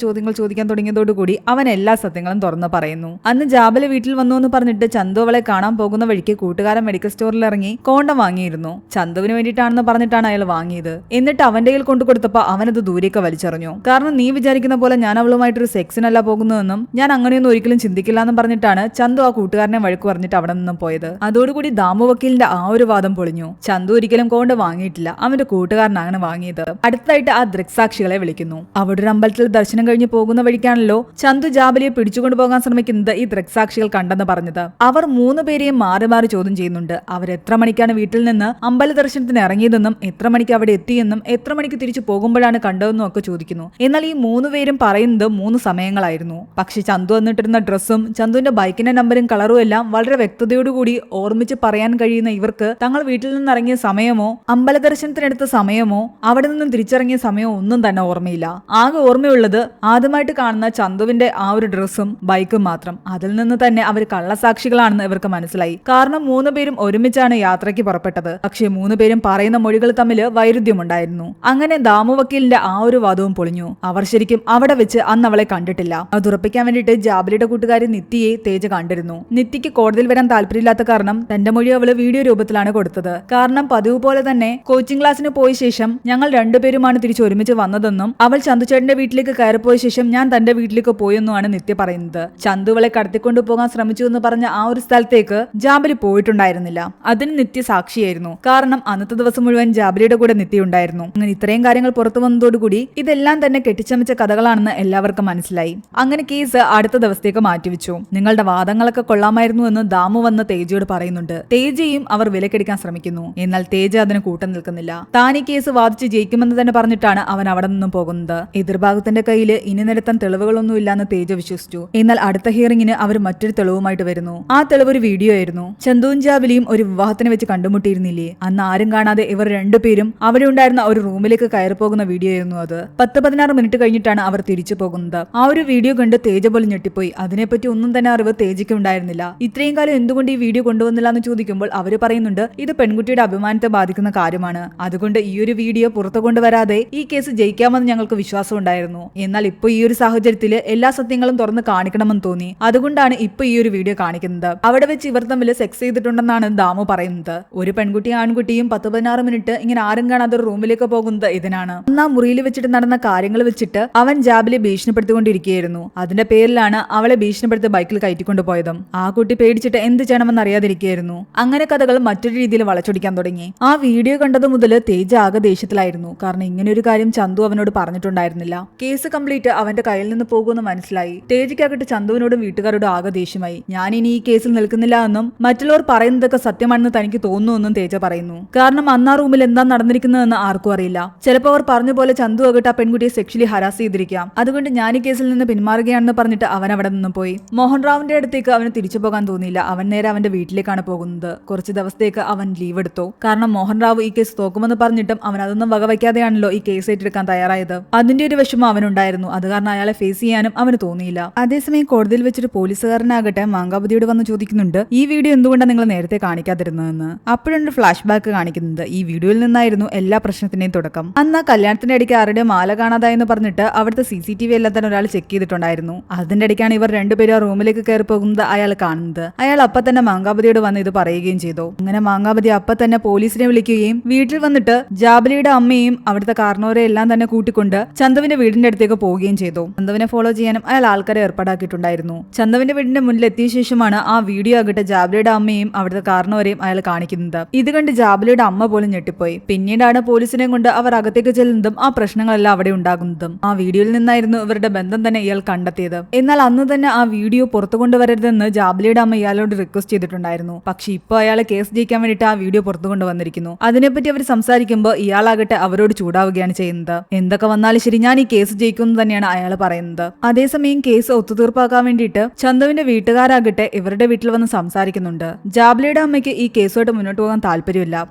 ചോദ്യങ്ങൾ ചോദിക്കാൻ തുടങ്ങിയതോടുകൂടി അവൻ എല്ലാ സത്യങ്ങളും തുറന്നു പറയുന്നു. അന്ന് ജാബല വീട്ടിൽ വന്നു എന്ന് പറഞ്ഞിട്ട് ചന്തു അവളെ കാണാൻ പോകുന്ന വഴിക്ക് കൂട്ടുകാരൻ മെഡിക്കൽ സ്റ്റോറിൽ ഇറങ്ങി കോണ്ടം വാങ്ങിയിരുന്നു. ചന്തുവിന് വേണ്ടിയിട്ടാണെന്ന് പറഞ്ഞിട്ടാണ് അയാൾ വാങ്ങിയത്. എന്നിട്ട് അവന്റെ കയ്യിൽ കൊണ്ടു കൊടുത്തപ്പോൾ അവനത് ദൂരേക്ക് വലിച്ചെറിഞ്ഞു. കാരണം നീ വിചാരിക്കുന്ന പോലെ ഞാൻ അവളുമായിട്ടൊരു സെക്സിനല്ല പോകുന്നതെന്നും ഞാൻ അങ്ങനെയൊന്നും ഒരിക്കലും ചിന്തിക്കില്ല എന്നും പറഞ്ഞിട്ടാണ് ചന്തു ആ കൂട്ടുകാരനെ വഴക്ക് പറഞ്ഞിട്ട് അവിടെ നിന്നും പോയത്. അതോടുകൂടി ദാമു വക്കീലിന്റെ ആ ഒരു വാദം പൊളിഞ്ഞു. ചന്തു ഒരിക്കലും കോണ്ടം വാങ്ങിയിട്ടില്ല, അവന്റെ കൂട്ടുകാരനാണ് വാങ്ങിയത്. അടുത്തായിട്ട് ആ ദൃക്സാക്ഷികളെ വിളിക്കുന്നു. അവിടെ ഒരു അമ്പലത്തിൽ ദർശനം കഴിഞ്ഞ് പോകുന്ന വഴിക്കാണല്ലോ ചന്തു ജാബലിയെ പിടിച്ചുകൊണ്ടു പോകാൻ ശ്രമിക്കുന്നത് ഈ ദൃക്സാക്ഷികൾ കണ്ടെന്ന് പറഞ്ഞത്. അവർ 3 പേരെയും മാറി മാറി ചോദ്യം ചെയ്യുന്നുണ്ട്. അവർ എത്ര മണിക്കാണ് വീട്ടിൽ നിന്ന് അമ്പല ദർശനത്തിന് ഇറങ്ങിയതെന്നും എത്ര മണിക്ക് അവിടെ എത്തിയെന്നും എത്ര മണിക്ക് തിരിച്ചു പോകുമ്പോഴാണ് കണ്ടതെന്നും ഒക്കെ ചോദിക്കുന്നു. എന്നാൽ ഈ 3 പേരും പറയുന്നത് 3 സമയങ്ങളായിരുന്നു. പക്ഷെ ചന്തു വന്നിട്ടിരുന്ന ഡ്രസ്സും ചന്തുവിന്റെ ബൈക്കിന്റെ നമ്പറും കളറും എല്ലാം വളരെ വ്യക്തതയോടുകൂടി ഓർമ്മിച്ച് പറയാൻ കഴിയുന്ന ഇവർക്ക് തങ്ങൾ വീട്ടിൽ നിന്ന് ഇറങ്ങിയ സമയമോ അമ്പല ദർശനത്തിനെടുത്ത സമയമോ അവിടെ നിന്നും തിരിച്ചിറങ്ങിയ സമയമോ ഒന്നും തന്നെ ഓർമ്മയില്ല. ആകെ ഓർമ്മയുള്ളത് ആദ്യമായിട്ട് കാണുന്ന ചന്തുവിന്റെ ആ ഒരു ഡ്രസ്സും ബൈക്കും മാത്രം. അതിൽ നിന്ന് തന്നെ അവർ കള്ളസാക്ഷികളാണെന്ന് ഇവർക്ക് മനസ്സിലായി. കാരണം 3 പേരും ഒരുമിച്ചാണ് യാത്രയ്ക്ക് പുറപ്പെട്ടത്. പക്ഷേ 3 പേരും പറയുന്ന മൊഴികൾ തമ്മിൽ വൈരുദ്ധ്യമുണ്ടായിരുന്നു. അങ്ങനെ ദാമു വക്കീലിന്റെ ആ ഒരു വാദവും പൊളിഞ്ഞു. അവർ ശരിക്കും അവിടെ വെച്ച് അന്ന് അവളെ കണ്ടിട്ടില്ല. അത് ഉറപ്പിക്കാൻ വേണ്ടിയിട്ട് ജാബലിയുടെ കൂട്ടുകാരി നിത്യയെ തേജ കണ്ടിരുന്നു. നിത്യയ്ക്ക് കോടതിയിൽ വരാൻ താല്പര്യമില്ലാത്ത കാരണം തന്റെ മൊഴി അവള് വീഡിയോ രൂപത്തിലാണ് കൊടുത്തത്. കാരണം പതിവ് പോലെ തന്നെ കോച്ചിങ് ക്ലാസ്സിന് പോയ ശേഷം ഞങ്ങൾ 2 പേരുമാണ് തിരിച്ച് ഒരുമിച്ച് വന്നതെന്നും അവൾ ചന്തുചേട്ടന്റെ വീട്ടിലേക്ക് കയറിപ്പോയ ശേഷം ഞാൻ തന്റെ വീട്ടിലേക്ക് പോയെന്നുമാണ് നിത്യ പറയുന്നത്. ചന്തുവളെ കടത്തിക്കൊണ്ടു പോകാൻ ശ്രമിച്ചു എന്ന് പറഞ്ഞ ആ ഒരു സ്ഥലത്തേക്ക് ജാബലി പോയിട്ടുണ്ടായിരുന്നില്ല. അതിന് നിത്യ സാക്ഷിയായിരുന്നു. കാരണം അന്നത്തെ ദിവസം മുഴുവൻ ജാബലിയുടെ കൂടെ നിത്യ ഉണ്ടായിരുന്നു. അങ്ങനെ ഇത്രയും കാര്യങ്ങൾ പുറത്തു വന്നതോടുകൂടി ഇതെല്ലാം തന്നെ കെട്ടിച്ചമച്ച കഥകളാണെന്ന് എല്ലാവർക്കും മനസ്സിലായി. അങ്ങനെ കേസ് അടുത്ത ദിവസത്തേക്ക് മാറ്റിവെച്ചു. നിങ്ങളുടെ വാദങ്ങളൊക്കെ കൊള്ളാമായിരുന്നു എന്ന് ദാമു വന്ന് തേജയോട് പറയുന്നുണ്ട്. തേജയും അവർ വിലക്കെടുക്കാൻ ശ്രമിക്കുന്നു. എന്നാൽ തേജ അതിന് കൂട്ടം നിൽക്കുന്നില്ല. താൻ ഈ കേസ് വാദിച്ച് ജയിക്കുമെന്ന് തന്നെ പറഞ്ഞിട്ടാണ് അവൻ അവിടെ നിന്നും പോകുന്നത്. എതിർഭാഗത്തിന്റെ കയ്യിൽ ഇനി നിരത്താൻ തെളിവുകളൊന്നും ഇല്ലാന്ന് തേജ വിശ്വസിച്ചു. എന്നാൽ അടുത്ത ഹിയറിംഗിന് അവർ മറ്റൊരു തെളിവുമായിട്ട് വരുന്നു. ആ തെളിവ് ഒരു വീഡിയോ ആയിരുന്നു. ചന്തുവും ജാബലിയും ഒരു വിവാഹത്തിന് വെച്ച് കണ്ടുമുട്ടിയിരുന്നില്ലേ? അന്ന് ആരും കാണാതെ ഇവർ 2 പേരും അവിടെ ഉണ്ടായിരുന്ന ഒരു റൂമിലേക്ക് കയറി പോകുന്ന വീഡിയോ ആയിരുന്നു അത്. 10-16 മിനിറ്റ് കഴിഞ്ഞിട്ടാണ് അവർ തിരിച്ചു പോകുന്നത്. ആ ഒരു വീഡിയോ കണ്ട് തേജ പോലും ഞെട്ടിപ്പോയി. അതിനെപ്പറ്റി ഒന്നും തന്നെ അറിവ് തേജയ്ക്ക് ഉണ്ടായിരുന്നില്ല. ഇത്രയും കാലം എന്തുകൊണ്ട് ഈ വീഡിയോ കൊണ്ടുവന്നില്ല എന്ന് ചോദിക്കുമ്പോൾ അവർ പറയുന്നുണ്ട്, ഇത് പെൺകുട്ടിയുടെ അഭിമാനത്തെ ബാധിക്കുന്ന കാര്യമാണ്. അതുകൊണ്ട് ഈ ഒരു വീഡിയോ പുറത്തു കൊണ്ടുവരാതെ ഈ കേസ് ജയിക്കാമെന്ന് ഞങ്ങൾക്ക് വിശ്വാസം ഉണ്ടായിരുന്നു. എന്നാൽ ഇപ്പോൾ ഈ ഒരു സാഹചര്യത്തിൽ എല്ലാ സത്യങ്ങളും തുറന്ന് കാണിക്കണമെന്ന് തോന്നി. അതുകൊണ്ടാണ് ഇപ്പൊ ഈ ഒരു വീഡിയോ കാണിക്കുന്നത്. അവിടെ വെച്ച് ഇവർ തമ്മിൽ സെക്സ് ചെയ്തിട്ടുണ്ടെന്നാണ് ദാമു പറയുന്നത്. ഒരു പെൺകുട്ടിയും ആൺകുട്ടിയും 10-16 മിനിറ്റ് ഇങ്ങനെ ആരും കാണാതെ ഒരു റൂമിലേക്ക് പോകുന്നത് ഇതിനാണ്. അന്ന് ആ മുറിയിൽ വെച്ചിട്ട് നടന്ന കാര്യങ്ങൾ വെച്ചിട്ട് അവൻ ജാബിലെ ഭീഷണിപ്പെടുത്തിക്കൊണ്ടിരിക്കുകയായിരുന്നു. അതിന്റെ പേരിലാണ് അവളെ ഭീഷണിപ്പെടുത്തി ബൈക്കിൽ കയറ്റിക്കൊണ്ടു പോയതും. ആ കുട്ടി പേടിച്ചിട്ട് എന്ത് ചെയ്യണമെന്ന് അറിയാതിരിക്കുകയായിരുന്നു. അങ്ങനെ കഥകൾ മറ്റൊരു രീതിയിൽ വളച്ചൊടിക്കാൻ തുടങ്ങി. ആ വീഡിയോ കണ്ടത് മുതൽ തേജ ആകെ ദേഷ്യത്തിലായിരുന്നു. കാരണം ഇങ്ങനെ ഒരു കാര്യം ചന്തു അവനോട് പറഞ്ഞിട്ടുണ്ടായിരുന്നില്ല. കേസ് കംപ്ലീറ്റ് അവന്റെ കയ്യിൽ നിന്ന് പോകുമെന്ന് മനസ്സിലായി. തേജയ്ക്കാകട്ടെ ചന്തുവിനോടും വീട്ടുകാരോടും ആകെ ദേഷ്യമായി. ഞാൻ ഇനി ഈ കേസിൽ നിൽക്കുന്നില്ല എന്നും മറ്റുള്ളവർ പറയുന്നതൊക്കെ സത്യമാണെന്ന് തനിക്ക് തോന്നുന്നുവെന്നും തേജ പറയുന്നു. കാരണം അന്ന് ആ റൂമിൽ എന്താ നടന്നിരിക്കുന്നതെന്ന് ആർക്കും അറിയില്ല. ചിലപ്പോൾ അവർ പറഞ്ഞ പോലെ ചന്തു ആകട്ടെ ആ പെൺകുട്ടിയെ സെക്ഷലി ഹരാസ് ചെയ്തിരിക്കാം. അതുകൊണ്ട് ഞാൻ ഈ കേസിൽ നിന്ന് പിന്മാറുകയാണെന്ന് പറഞ്ഞിട്ട് അവൻ അവിടെ നിന്നും പോയി. മോഹൻ റാവുവിന്റെ അടുത്തേക്ക് അവന് തിരിച്ചു പോകാൻ തോന്നിയില്ല. അവൻ നേരെ അവന്റെ വീട്ടിലേക്കാണ് പോകുന്നത്. കുറച്ച് ദിവസത്തേക്ക് അവൻ ലീവ് എടുത്തു. കാരണം മോഹൻ റാവു ഈ കേസ് തോക്കുമെന്ന് പറഞ്ഞിട്ടും അവൻ അതൊന്നും വകവയ്ക്കാതെയാണല്ലോ ഈ കേസ് ഏറ്റെടുക്കാൻ തയ്യാറായത്. അതിന്റെ ഒരു വിഷമം അവനുണ്ടായിരുന്നു. അത് കാരണം അയാളെ ഫേസ് ചെയ്യാനും അവന് തോന്നിയില്ല. അതേസമയം കോടതിയിൽ വെച്ചൊരു പോലീസുകാരനാകട്ടെ മാങ്കാവതിയോട് വന്ന് ചോദിക്കുന്നുണ്ട്, ഈ വീഡിയോ എന്തുകൊണ്ടാണ് നിങ്ങൾ നേരത്തെ കാണിക്കാതിരുന്നതെന്ന്. അപ്പോഴൊരു ഫ്ലാഷ് ബാക്ക് കാണിക്കുന്നത്. ഈ വീഡിയോയിൽ നിന്നായിരുന്നു എല്ലാ പ്രശ്നത്തിന്റെയും തുടക്കം. അന്ന് ആ കല്യാണത്തിന്റെ ഇടയ്ക്ക് ആരുടെ മാല കാണാതായെന്ന് പറഞ്ഞിട്ട് അവിടുത്തെ CCTV എല്ലാം തന്നെ ഒരാൾ ചെക്ക് ചെയ്തിട്ടുണ്ടായിരുന്നു. അതിന്റെ ഇടയ്ക്കാണ് ഇവർ 2 പേരും ആ റൂമിലേക്ക് കയറി പോകുന്നത് അയാൾ കാണുന്നത്. അയാൾ അപ്പൊ തന്നെ മാങ്കാവതിയോട് വന്ന് ഇത് പറയുകയും ചെയ്തു. അങ്ങനെ മാങ്കാവതി അപ്പൊ തന്നെ പോലീസിനെ വിളിക്കുകയും വീട്ടിൽ വന്നിട്ട് ജാബലിയുടെ അമ്മയും അവിടുത്തെ കാരണവരെ എല്ലാം തന്നെ കൂട്ടിക്കൊണ്ട് ചന്തുവിന്റെ വീടിന്റെ അടുത്തേക്ക് പോവുകയും ചെയ്തു. ചന്തുവിനെ ഫോളോ ചെയ്യാനും അയാൾ ആൾക്കാരെ ഏർപ്പാടാക്കിയിട്ടുണ്ടായിരുന്നു. ചന്തുവിന്റെ വീടിന്റെ മുന്നിൽ എത്തിയ ശേഷമാണ് ആ വീഡിയോ ആകട്ടെ ജാബലിയുടെ അമ്മയും അവിടുത്തെ കാരണവരെയും അയാൾ കാണിക്കുന്നത്. ഇത് കണ്ട് ജാബലിയുടെ അമ്മ പോലും ഞെട്ടിപ്പോയി. പിന്നീടാണ് പോലീസിനെ കൊണ്ട് അവർ അകത്തേക്ക് ചെല്ലുന്നതും ആ പ്രശ്നങ്ങളെല്ലാം അവിടെ ഉണ്ടാകുന്നതും. ആ വീഡിയോയിൽ നിന്നായിരുന്നു ഇവരുടെ ബന്ധം തന്നെ ഇയാൾ കണ്ടെത്തിയത്. എന്നാൽ അന്ന് തന്നെ ആ വീഡിയോ പുറത്തു കൊണ്ടുവരരുതെന്ന് ജാബലിയുടെ അമ്മ ഇയാളോട് റിക്വസ്റ്റ് ചെയ്തിട്ടുണ്ടായിരുന്നു. പക്ഷെ ഇപ്പൊ അയാളെ കേസ് ജയിക്കാൻ തെളിയിക്കാൻ വേണ്ടിയിട്ട് ആ വീഡിയോ പുറത്തു കൊണ്ടുവന്നിരിക്കുന്നു. അതിനെപ്പറ്റി അവർ സംസാരിക്കുമ്പോൾ ഇയാളാകട്ടെ അവരോട് ചൂടാവുകയാണ് ചെയ്യുന്നത്. എന്തൊക്കെ വന്നാലും ശരി, ഞാൻ ഈ കേസ് ജയിക്കുമെന്ന് തന്നെയാണ് അയാൾ പറയുന്നത്. അതേസമയം കേസ് ഒത്തുതീർപ്പാക്കാൻ വേണ്ടിയിട്ട് ചന്തുവിന്റെ വീട്ടുകാരാകട്ടെ ഇവരുടെ വീട്ടിൽ വന്ന് സംസാരിക്കുന്നുണ്ട്. ജാബിലിയുടെ അമ്മയ്ക്ക് ഈ കേസുമായിട്ട് മുന്നോട്ട് പോകാൻ താല്പര്യമില്ല.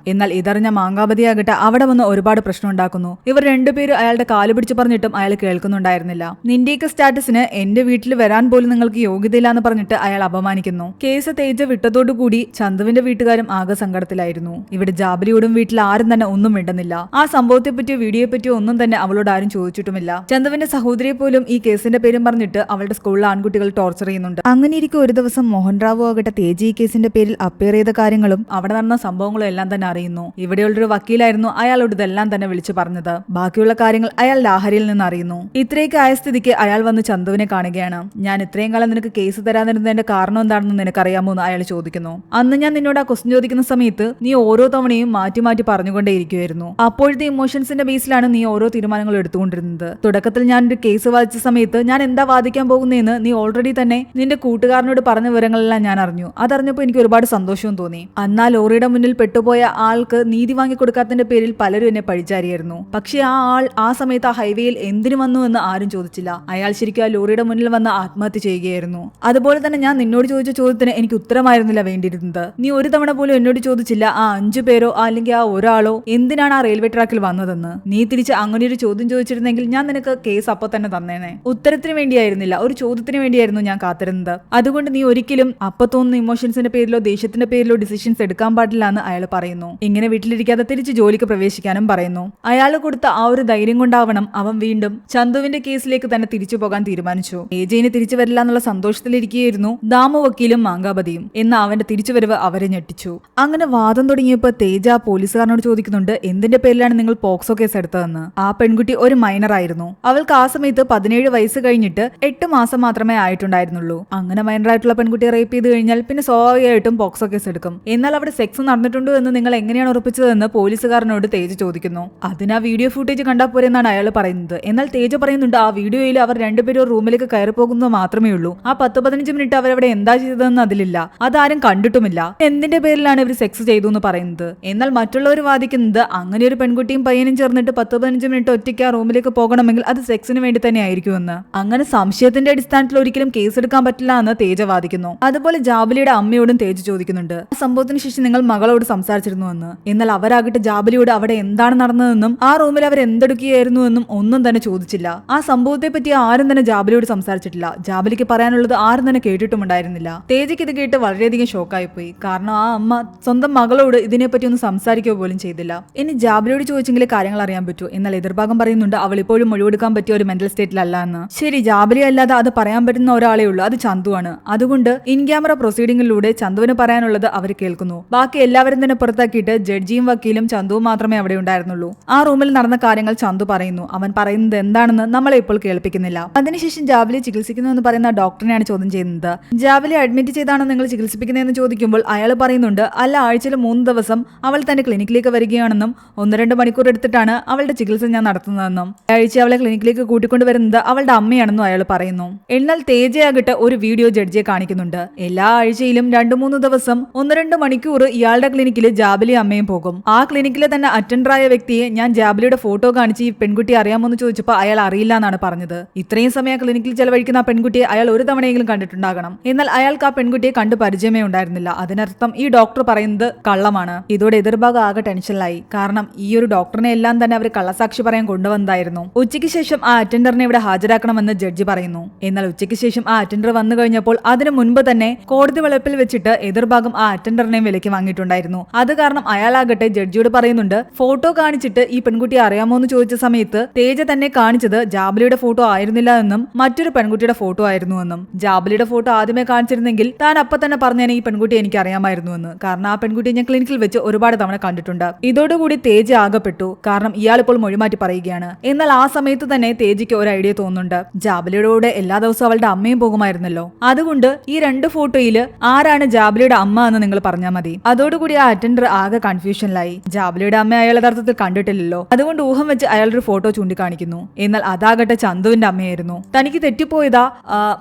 എന്നാൽ ഇതറിഞ്ഞ മാങ്കാപതിയാകട്ടെ അവിടെ വന്ന് ഒരുപാട് പ്രശ്നം ഉണ്ടാക്കുന്നു. ഇവർ രണ്ടുപേരും അയാളുടെ കാല് പിടിച്ച് പറഞ്ഞിട്ടും അയാൾ കേൾക്കുന്നുണ്ടായിരുന്നില്ല. നിന്റെയൊക്കെ സ്റ്റാറ്റസിന് എന്റെ വീട്ടിൽ വരാൻ പോലും നിങ്ങൾക്ക് യോഗ്യതയില്ല എന്ന് പറഞ്ഞിട്ട് അയാൾ അപമാനിക്കുന്നു. കേസ് തേജ വിട്ടതോടുകൂടി ചന്തുവിന്റെ വീട്ടുകാരും ആകെ സങ്കടത്തിലായിരുന്നു. ഇവിടെ ജാബിലിയോടും വീട്ടിൽ ആരും തന്നെ ഒന്നും മിണ്ടുന്നില്ല. ആ സംഭവത്തെ പറ്റിയോ വീഡിയോയെ പറ്റിയോ ഒന്നും തന്നെ അവളോട് ആരും ചോദിച്ചിട്ടുമില്ല. ചന്തുവിന്റെ സഹോദരിയെ പോലും ഈ കേസിന്റെ പേരും പറഞ്ഞിട്ട് അവളുടെ സ്കൂളിലെ ആൺകുട്ടികൾ ടോർച്ചർ ചെയ്യുന്നുണ്ട്. അങ്ങനെ ഇരിക്കും ഒരു ദിവസം മോഹൻ റാവു ആകട്ടെ തേജ ഈ കേസിന്റെ പേരിൽ അപ്പയർ ചെയ്ത കാര്യങ്ങളും അവിടെ നടന്ന സംഭവങ്ങളും എല്ലാം തന്നെ അറിയുന്നു. ഇവിടെയുള്ളൊരു വക്കീലായിരുന്നു അയാളോട് ഇതെല്ലാം തന്നെ വിളിച്ചു പറഞ്ഞത്. ബാക്കിയുള്ള കാര്യങ്ങൾ അയാൾ ലാഹരിയിൽ നിന്ന് അറിയുന്നു. ഇത്രയൊക്കെ ആയ സ്ഥിതിക്ക് അയാൾ വന്ന് ചന്തുവിനെ കാണുകയാണ്. ഞാൻ ഇത്രയും കാലം നിനക്ക് കേസ് തരാതിരുന്നതിന്റെ കാരണം എന്താണെന്ന് നിനക്കറിയാമോ എന്ന് അയാൾ ചോദിക്കുന്നു. അന്ന് ഞാൻ നിന്നോട് ആ ക്വസ്റ്റ്യൻ ചോദിക്കുന്ന സമയത്ത് നീ ഓരോ തവണയും മാറ്റി മാറ്റി പറഞ്ഞുകൊണ്ടേയിരിക്കുമായിരുന്നു. അപ്പോഴത്തെ ഇമോഷൻസിന്റെ ബേസിലാണ് നീ ഓരോ തീരുമാനങ്ങളും എടുത്തുകൊണ്ടിരുന്നത്. തുടക്കത്തിൽ ഞാൻ ഒരു കേസ് വാദിച്ച സമയത്ത് ഞാൻ എന്താ വാദിക്കാൻ പോകുന്നതെന്ന് നീ ഓൾറെഡി തന്നെ നിന്റെ കൂട്ടുകാരനോട് പറഞ്ഞ വിവരങ്ങളെല്ലാം ഞാൻ അറിഞ്ഞു. അതറിഞ്ഞപ്പോൾ എനിക്ക് ഒരുപാട് സന്തോഷവും തോന്നി. അന്നാ ലോറിയുടെ മുന്നിൽ പെട്ടുപോയ ആൾക്ക് നീതി വാങ്ങിക്കൊടുക്കാത്തതിന്റെ പേരിൽ പലരും എന്നെ പഴിചാരിയായിരുന്നു. പക്ഷെ ആ ആൾ ആ സമയത്ത് ആ ഹൈവേയിൽ എന്തിനു വന്നു എന്ന് ആരും ചോദിച്ചില്ല. അയാൾ ശരിക്കും ആ ലോറിയുടെ മുന്നിൽ വന്ന് ആത്മഹത്യ ചെയ്യുകയായിരുന്നു. അതുപോലെ തന്നെ ഞാൻ നിന്നോട് ചോദിച്ച ചോദ്യത്തിന് എനിക്ക് ഉത്തരമായിരുന്നില്ല വേണ്ടിയിരുന്നത്. നീ ഒരു തവണ പോലും എന്നോട് ചോദിച്ചില്ല ആ 5 പേരോ അല്ലെങ്കിൽ ആ ഒരാളോ എന്തിനാണ് ആ റെയിൽവേ ട്രാക്കിൽ വന്നതെന്ന്. നീ തിരിച്ച് അങ്ങനെ ഒരു ചോദ്യം ചോദിച്ചിരുന്നെങ്കിൽ ഞാൻ നിനക്ക് കേസ് അപ്പൊ തന്നെ തന്നേനെ. ഉത്തരത്തിന് വേണ്ടിയായിരുന്നില്ല, ഒരു ചോദ്യത്തിന് വേണ്ടിയായിരുന്നു ഞാൻ കാത്തിരുന്നത്. അതുകൊണ്ട് നീ ഒരിക്കലും അപ്പൊ തോന്നുന്ന ഇമോഷൻസിന്റെ പേരിലോ ദേഷ്യത്തിന്റെ പേരിലോ ഡിസിഷൻസ് എടുക്കാൻ പാടില്ല എന്ന് അയാൾ പറയുന്നു. ഇങ്ങനെ വീട്ടിലിരിക്കാതെ തിരിച്ച് ജോലിക്ക് പ്രവേശിക്കാനും പറയുന്നു. അയാൾ കൊടുത്ത ആ ഒരു ധൈര്യം കൊണ്ടാവണം അവൻ വീണ്ടും ചന്തുവിന്റെ കേസിലേക്ക് തന്നെ തിരിച്ചു പോകാൻ തീരുമാനിച്ചു. ഏജയിന് തിരിച്ചു വരില്ല എന്നുള്ള സന്തോഷത്തിലിരിക്കുകയായിരുന്നു ദാമു വക്കീലും മാങ്കാപതിയും. എന്നാൽ അവന്റെ തിരിച്ചുവരവ് അവരെ ഞെട്ടിച്ചു. അങ്ങനെ വാദം തുടങ്ങിയപ്പോൾ തേജ പോലീസുകാരനോട് ചോദിക്കുന്നുണ്ട് എന്തിന്റെ പേരിലാണ് നിങ്ങൾ പോക്സോ കേസ് എടുത്തതെന്ന്. ആ പെൺകുട്ടി ഒരു മൈനർ ആയിരുന്നു. അവൾക്ക് ആ സമയത്ത് 17 വയസ്സ് കഴിഞ്ഞിട്ട് 8 മാസം മാത്രമേ ആയിട്ടുണ്ടായിരുന്നുള്ളൂ. അങ്ങനെ മൈനറായിട്ടുള്ള പെൺകുട്ടിയെ റേപ്പ് ചെയ്ത് കഴിഞ്ഞാൽ പിന്നെ സ്വാഭാവികമായിട്ടും പോക്സോ കേസ് എടുക്കും. എന്നാൽ അവിടെ സെക്സ് നടന്നിട്ടുണ്ടോ എന്ന് നിങ്ങൾ എങ്ങനെയാണ് ഉറപ്പിച്ചതെന്ന് പോലീസുകാരനോട് തേജ ചോദിക്കുന്നു. അതിന് ആ വീഡിയോ ഫുട്ടേജ് കണ്ടാൽ പോരെന്നാണ് അയാൾ പറയുന്നത്. എന്നാൽ തേജ പറയുന്നുണ്ട് ആ വീഡിയോയിൽ അവർ രണ്ടുപേരും റൂമിലേക്ക് കയറി പോകുന്നത് മാത്രമേ ഉള്ളൂ. ആ 10-15 മിനിറ്റ് അവരവിടെ എന്താ ചെയ്തതെന്ന് അതിലില്ല. അതാരും കണ്ടിട്ടുമില്ല. എന്തിന്റെ പേരിലാണ് ഇവർ സെക്സ് ചെയ്തു എന്ന് പറയുന്നത്. എന്നാൽ മറ്റുള്ളവർ വാദിക്കുന്നത് അങ്ങനെ ഒരു പെൺകുട്ടിയും പയ്യനും ചേർന്നിട്ട് 10-15 മിനിറ്റ് ഒറ്റയ്ക്ക് ആ റൂമിലേക്ക് പോകണമെങ്കിൽ അത് സെക്സിന് വേണ്ടി തന്നെ ആയിരിക്കുമെന്ന്. അങ്ങനെ സംശയത്തിന്റെ അടിസ്ഥാനത്തിൽ ഒരിക്കലും കേസ് എടുക്കാൻ പറ്റില്ല എന്ന് തേജ വാദിക്കുന്നു. അതുപോലെ ജാബിലിയുടെ അമ്മയോടും തേജ ചോദിക്കുന്നുണ്ട് ആ സംഭവത്തിന് ശേഷം നിങ്ങൾ മകളോട് സംസാരിച്ചിരുന്നുവെന്ന്. എന്നാൽ അവരാകട്ടെ ജാബിലിയോട് അവിടെ എന്താണ് നടന്നതെന്നും ആ റൂമിൽ അവർ എന്തെടുക്കുകയായിരുന്നു എന്നും ഒന്നും തന്നെ ചോദിച്ചില്ല. ആ സംഭവത്തെ പറ്റി ആരും തന്നെ ജാബിലിയോട് സംസാരിച്ചിട്ടില്ല. ജാബിലിക്ക് പറയാനുള്ളത് ആരും തന്നെ കേട്ടിട്ടുമുണ്ടായിരുന്നില്ല. തേജയ്ക്ക് ഇത് കേട്ട് വളരെയധികം ഷോക്കായി പോയി. കാരണം ആ അമ്മ സ്വന്തം മകളോട് ഇതിനെപ്പറ്റി ഒന്നും സംസാരിക്കുക പോലും ചെയ്തില്ല. ഇനി ജാബിലിയോട് ചോദിച്ചെങ്കിലേ കാര്യങ്ങൾ അറിയാൻ പറ്റൂ. എന്നാൽ എതിർഭാഗം പറയുന്നുണ്ട് അവൾ ഇപ്പോഴും മൊഴിയെടുക്കാൻ പറ്റിയ ഒരു മെന്റൽ സ്റ്റേറ്റിലല്ല എന്ന്. ശരി, ജാബിലി അല്ലാതെ അത് പറയാൻ പറ്റുന്ന ഒരാളേ ഉള്ളൂ, അത് ചന്തുവാണ്. അതുകൊണ്ട് ഇൻ ക്യാമറ പ്രൊസീഡിംഗിലൂടെ ചന്തുവിന് പറയാനുള്ളത് അവർ കേൾക്കുന്നു. ബാക്കി എല്ലാവരും തന്നെ പുറത്താക്കിയിട്ട് ജഡ്ജിയും വക്കീലും ചന്തുവും മാത്രമേ അവിടെ ഉണ്ടായിരുന്നുള്ളൂ. ആ റൂമിൽ നടന്ന കാര്യങ്ങൾ ചന്തു പറയുന്നു. അവൻ പറയുന്നത് എന്താണെന്ന് നമ്മളെ ഇപ്പോൾ കേൾപ്പിക്കുന്നില്ല. അതിനുശേഷം ജാബിലി ചികിത്സിക്കുന്നു എന്ന് പറയുന്ന ഡോക്ടറിനെയാണ് ചോദ്യം ചെയ്യുന്നത്. ജാബിലി അഡ്മിറ്റ് ചെയ്താണോ നിങ്ങൾ ചികിത്സിപ്പിക്കുന്നതെന്ന് ചോദിക്കുമ്പോൾ അയാൾ പറയുന്നുണ്ട് അല്ല, ആഴ്ചയിൽ 3 ദിവസം അവൾ തന്റെ ക്ലിനിക്കിലേക്ക് വരികയാണെന്നും 1-2 മണിക്കൂർ എടുത്തിട്ടാണ് അവളുടെ ചികിത്സ ഞാൻ നടത്തുന്നതെന്നും ആഴ്ച അവളെ ക്ലിനിക്കിലേക്ക് കൂട്ടിക്കൊണ്ടുവരുന്നത് അവളുടെ അമ്മയാണെന്നും അയാൾ പറയുന്നു. എന്നാൽ തേജയാകട്ടെ ഒരു വീഡിയോ ജഡ്ജിയെ കാണിക്കുന്നുണ്ട്. എല്ലാ ആഴ്ചയിലും 2-3 ദിവസം 1-2 മണിക്കൂർ ഇയാളുടെ ക്ലിനിക്കിൽ ജാബിലി അമ്മയും പോകും. ആ ക്ലിനിക്കിലെ തന്നെ അറ്റൻഡറായ വ്യക്തിയെ ഞാൻ ജാബിലിയുടെ ഫോട്ടോ കാണിച്ച് ഈ പെൺകുട്ടി അറിയാമോന്ന് ചോദിച്ചപ്പോൾ അയാൾ അറിയില്ല എന്നാണ് പറഞ്ഞത്. ഇത്രയും സമയം ക്ലിനിക്കിൽ ചെലവഴിക്കുന്ന ആ പെൺകുട്ടിയെ അയാൾ ഒരു തവണയെങ്കിലും കണ്ടിട്ടുണ്ടാകണം. എന്നാൽ അയാൾക്ക് ആ പെൺകുട്ടിയെ കണ്ടു പരിചയമേ ഉണ്ടായിരുന്നില്ല. അതിനർത്ഥം ഈ ഡോക്ടർ പറയുന്നത് കള്ളമാണ്. ഇതോടെ എതിർഭാഗം ആകെ ടെൻഷനിലായി. കാരണം ഈ ഒരു ഡോക്ടറിനെ എല്ലാം തന്നെ അവർ കള്ളസാക്ഷി പറയാൻ കൊണ്ടുവന്നതായിരുന്നു. ഉച്ചയ്ക്ക് ശേഷം ആ അറ്റൻഡറിനെ ഇവിടെ ഹാജരാക്കണമെന്ന് ജഡ്ജി പറയുന്നു. എന്നാൽ ഉച്ചയ്ക്ക് ശേഷം ആ അറ്റൻഡർ വന്നു കഴിഞ്ഞപ്പോൾ അതിനു മുൻപ് തന്നെ കോടതി വളപ്പിൽ വെച്ചിട്ട് എതിർഭാഗം ആ അറ്റൻഡറിനെയും വിലയ്ക്ക് വാങ്ങിയിട്ടുണ്ടായിരുന്നു. അത് കാരണം അയാളാകട്ടെ ജഡ്ജിയോട് പറയുന്നുണ്ട് ഫോട്ടോ കാണിച്ചിട്ട് ഈ പെൺകുട്ടിയെ അറിയാമോ എന്ന് ചോദിച്ച സമയത്ത് തേജ തന്നെ കാണിച്ചത് ജാബിലിയുടെ ഫോട്ടോ ആയിരുന്നില്ല എന്നും മറ്റൊരു പെൺകുട്ടിയുടെ ഫോട്ടോ ആയിരുന്നു എന്നും. ജാബിലിയുടെ ഫോട്ടോ ആദ്യമേ കാണിച്ചിരുന്നെങ്കിൽ താൻ അപ്പൊ തന്നെ പറഞ്ഞേനെ ഈ പെൺകുട്ടി എനിക്ക് അറിയാമായിരുന്നു എന്ന്. കാരണം ആ പെൺകുട്ടിയെ ഞാൻ ക്ലിനിക്കിൽ വെച്ച് ഒരുപാട് തവണ കണ്ടിട്ടുണ്ട്. ഇതോടുകൂടി തേജ ആകപ്പെട്ടു. കാരണം ഇയാൾ ഇപ്പോൾ മൊഴിമാറ്റി പറയുകയാണ്. എന്നാൽ ആ സമയത്ത് തന്നെ തേജയ്ക്ക് ഒരു ഐഡിയ തോന്നുന്നുണ്ട്. ജാബിലിയുടെ കൂടെ എല്ലാ ദിവസവും അവളുടെ അമ്മയും പോകുമായിരുന്നല്ലോ. അതുകൊണ്ട് ഈ 2 ഫോട്ടോയിൽ ആരാണ് ജാബിലിയുടെ അമ്മ എന്ന് നിങ്ങൾ പറഞ്ഞാൽ മതി. അതോടുകൂടി ആ അറ്റൻഡർ ആകെ കൺഫ്യൂഷനിലായി. ജാബിലിയുടെ അമ്മ അയാൾ യഥാർത്ഥത്തിൽ കണ്ടിട്ടില്ലല്ലോ. അതുകൊണ്ട് ഊഹം വെച്ച് അയാളൊരു ഫോട്ടോ ചൂണ്ടിക്കാണിക്കുന്നു. എന്നാൽ അതാകട്ടെ ചന്തുവിന്റെ അമ്മയായിരുന്നു. തനിക്ക് തെറ്റിപ്പോയതാ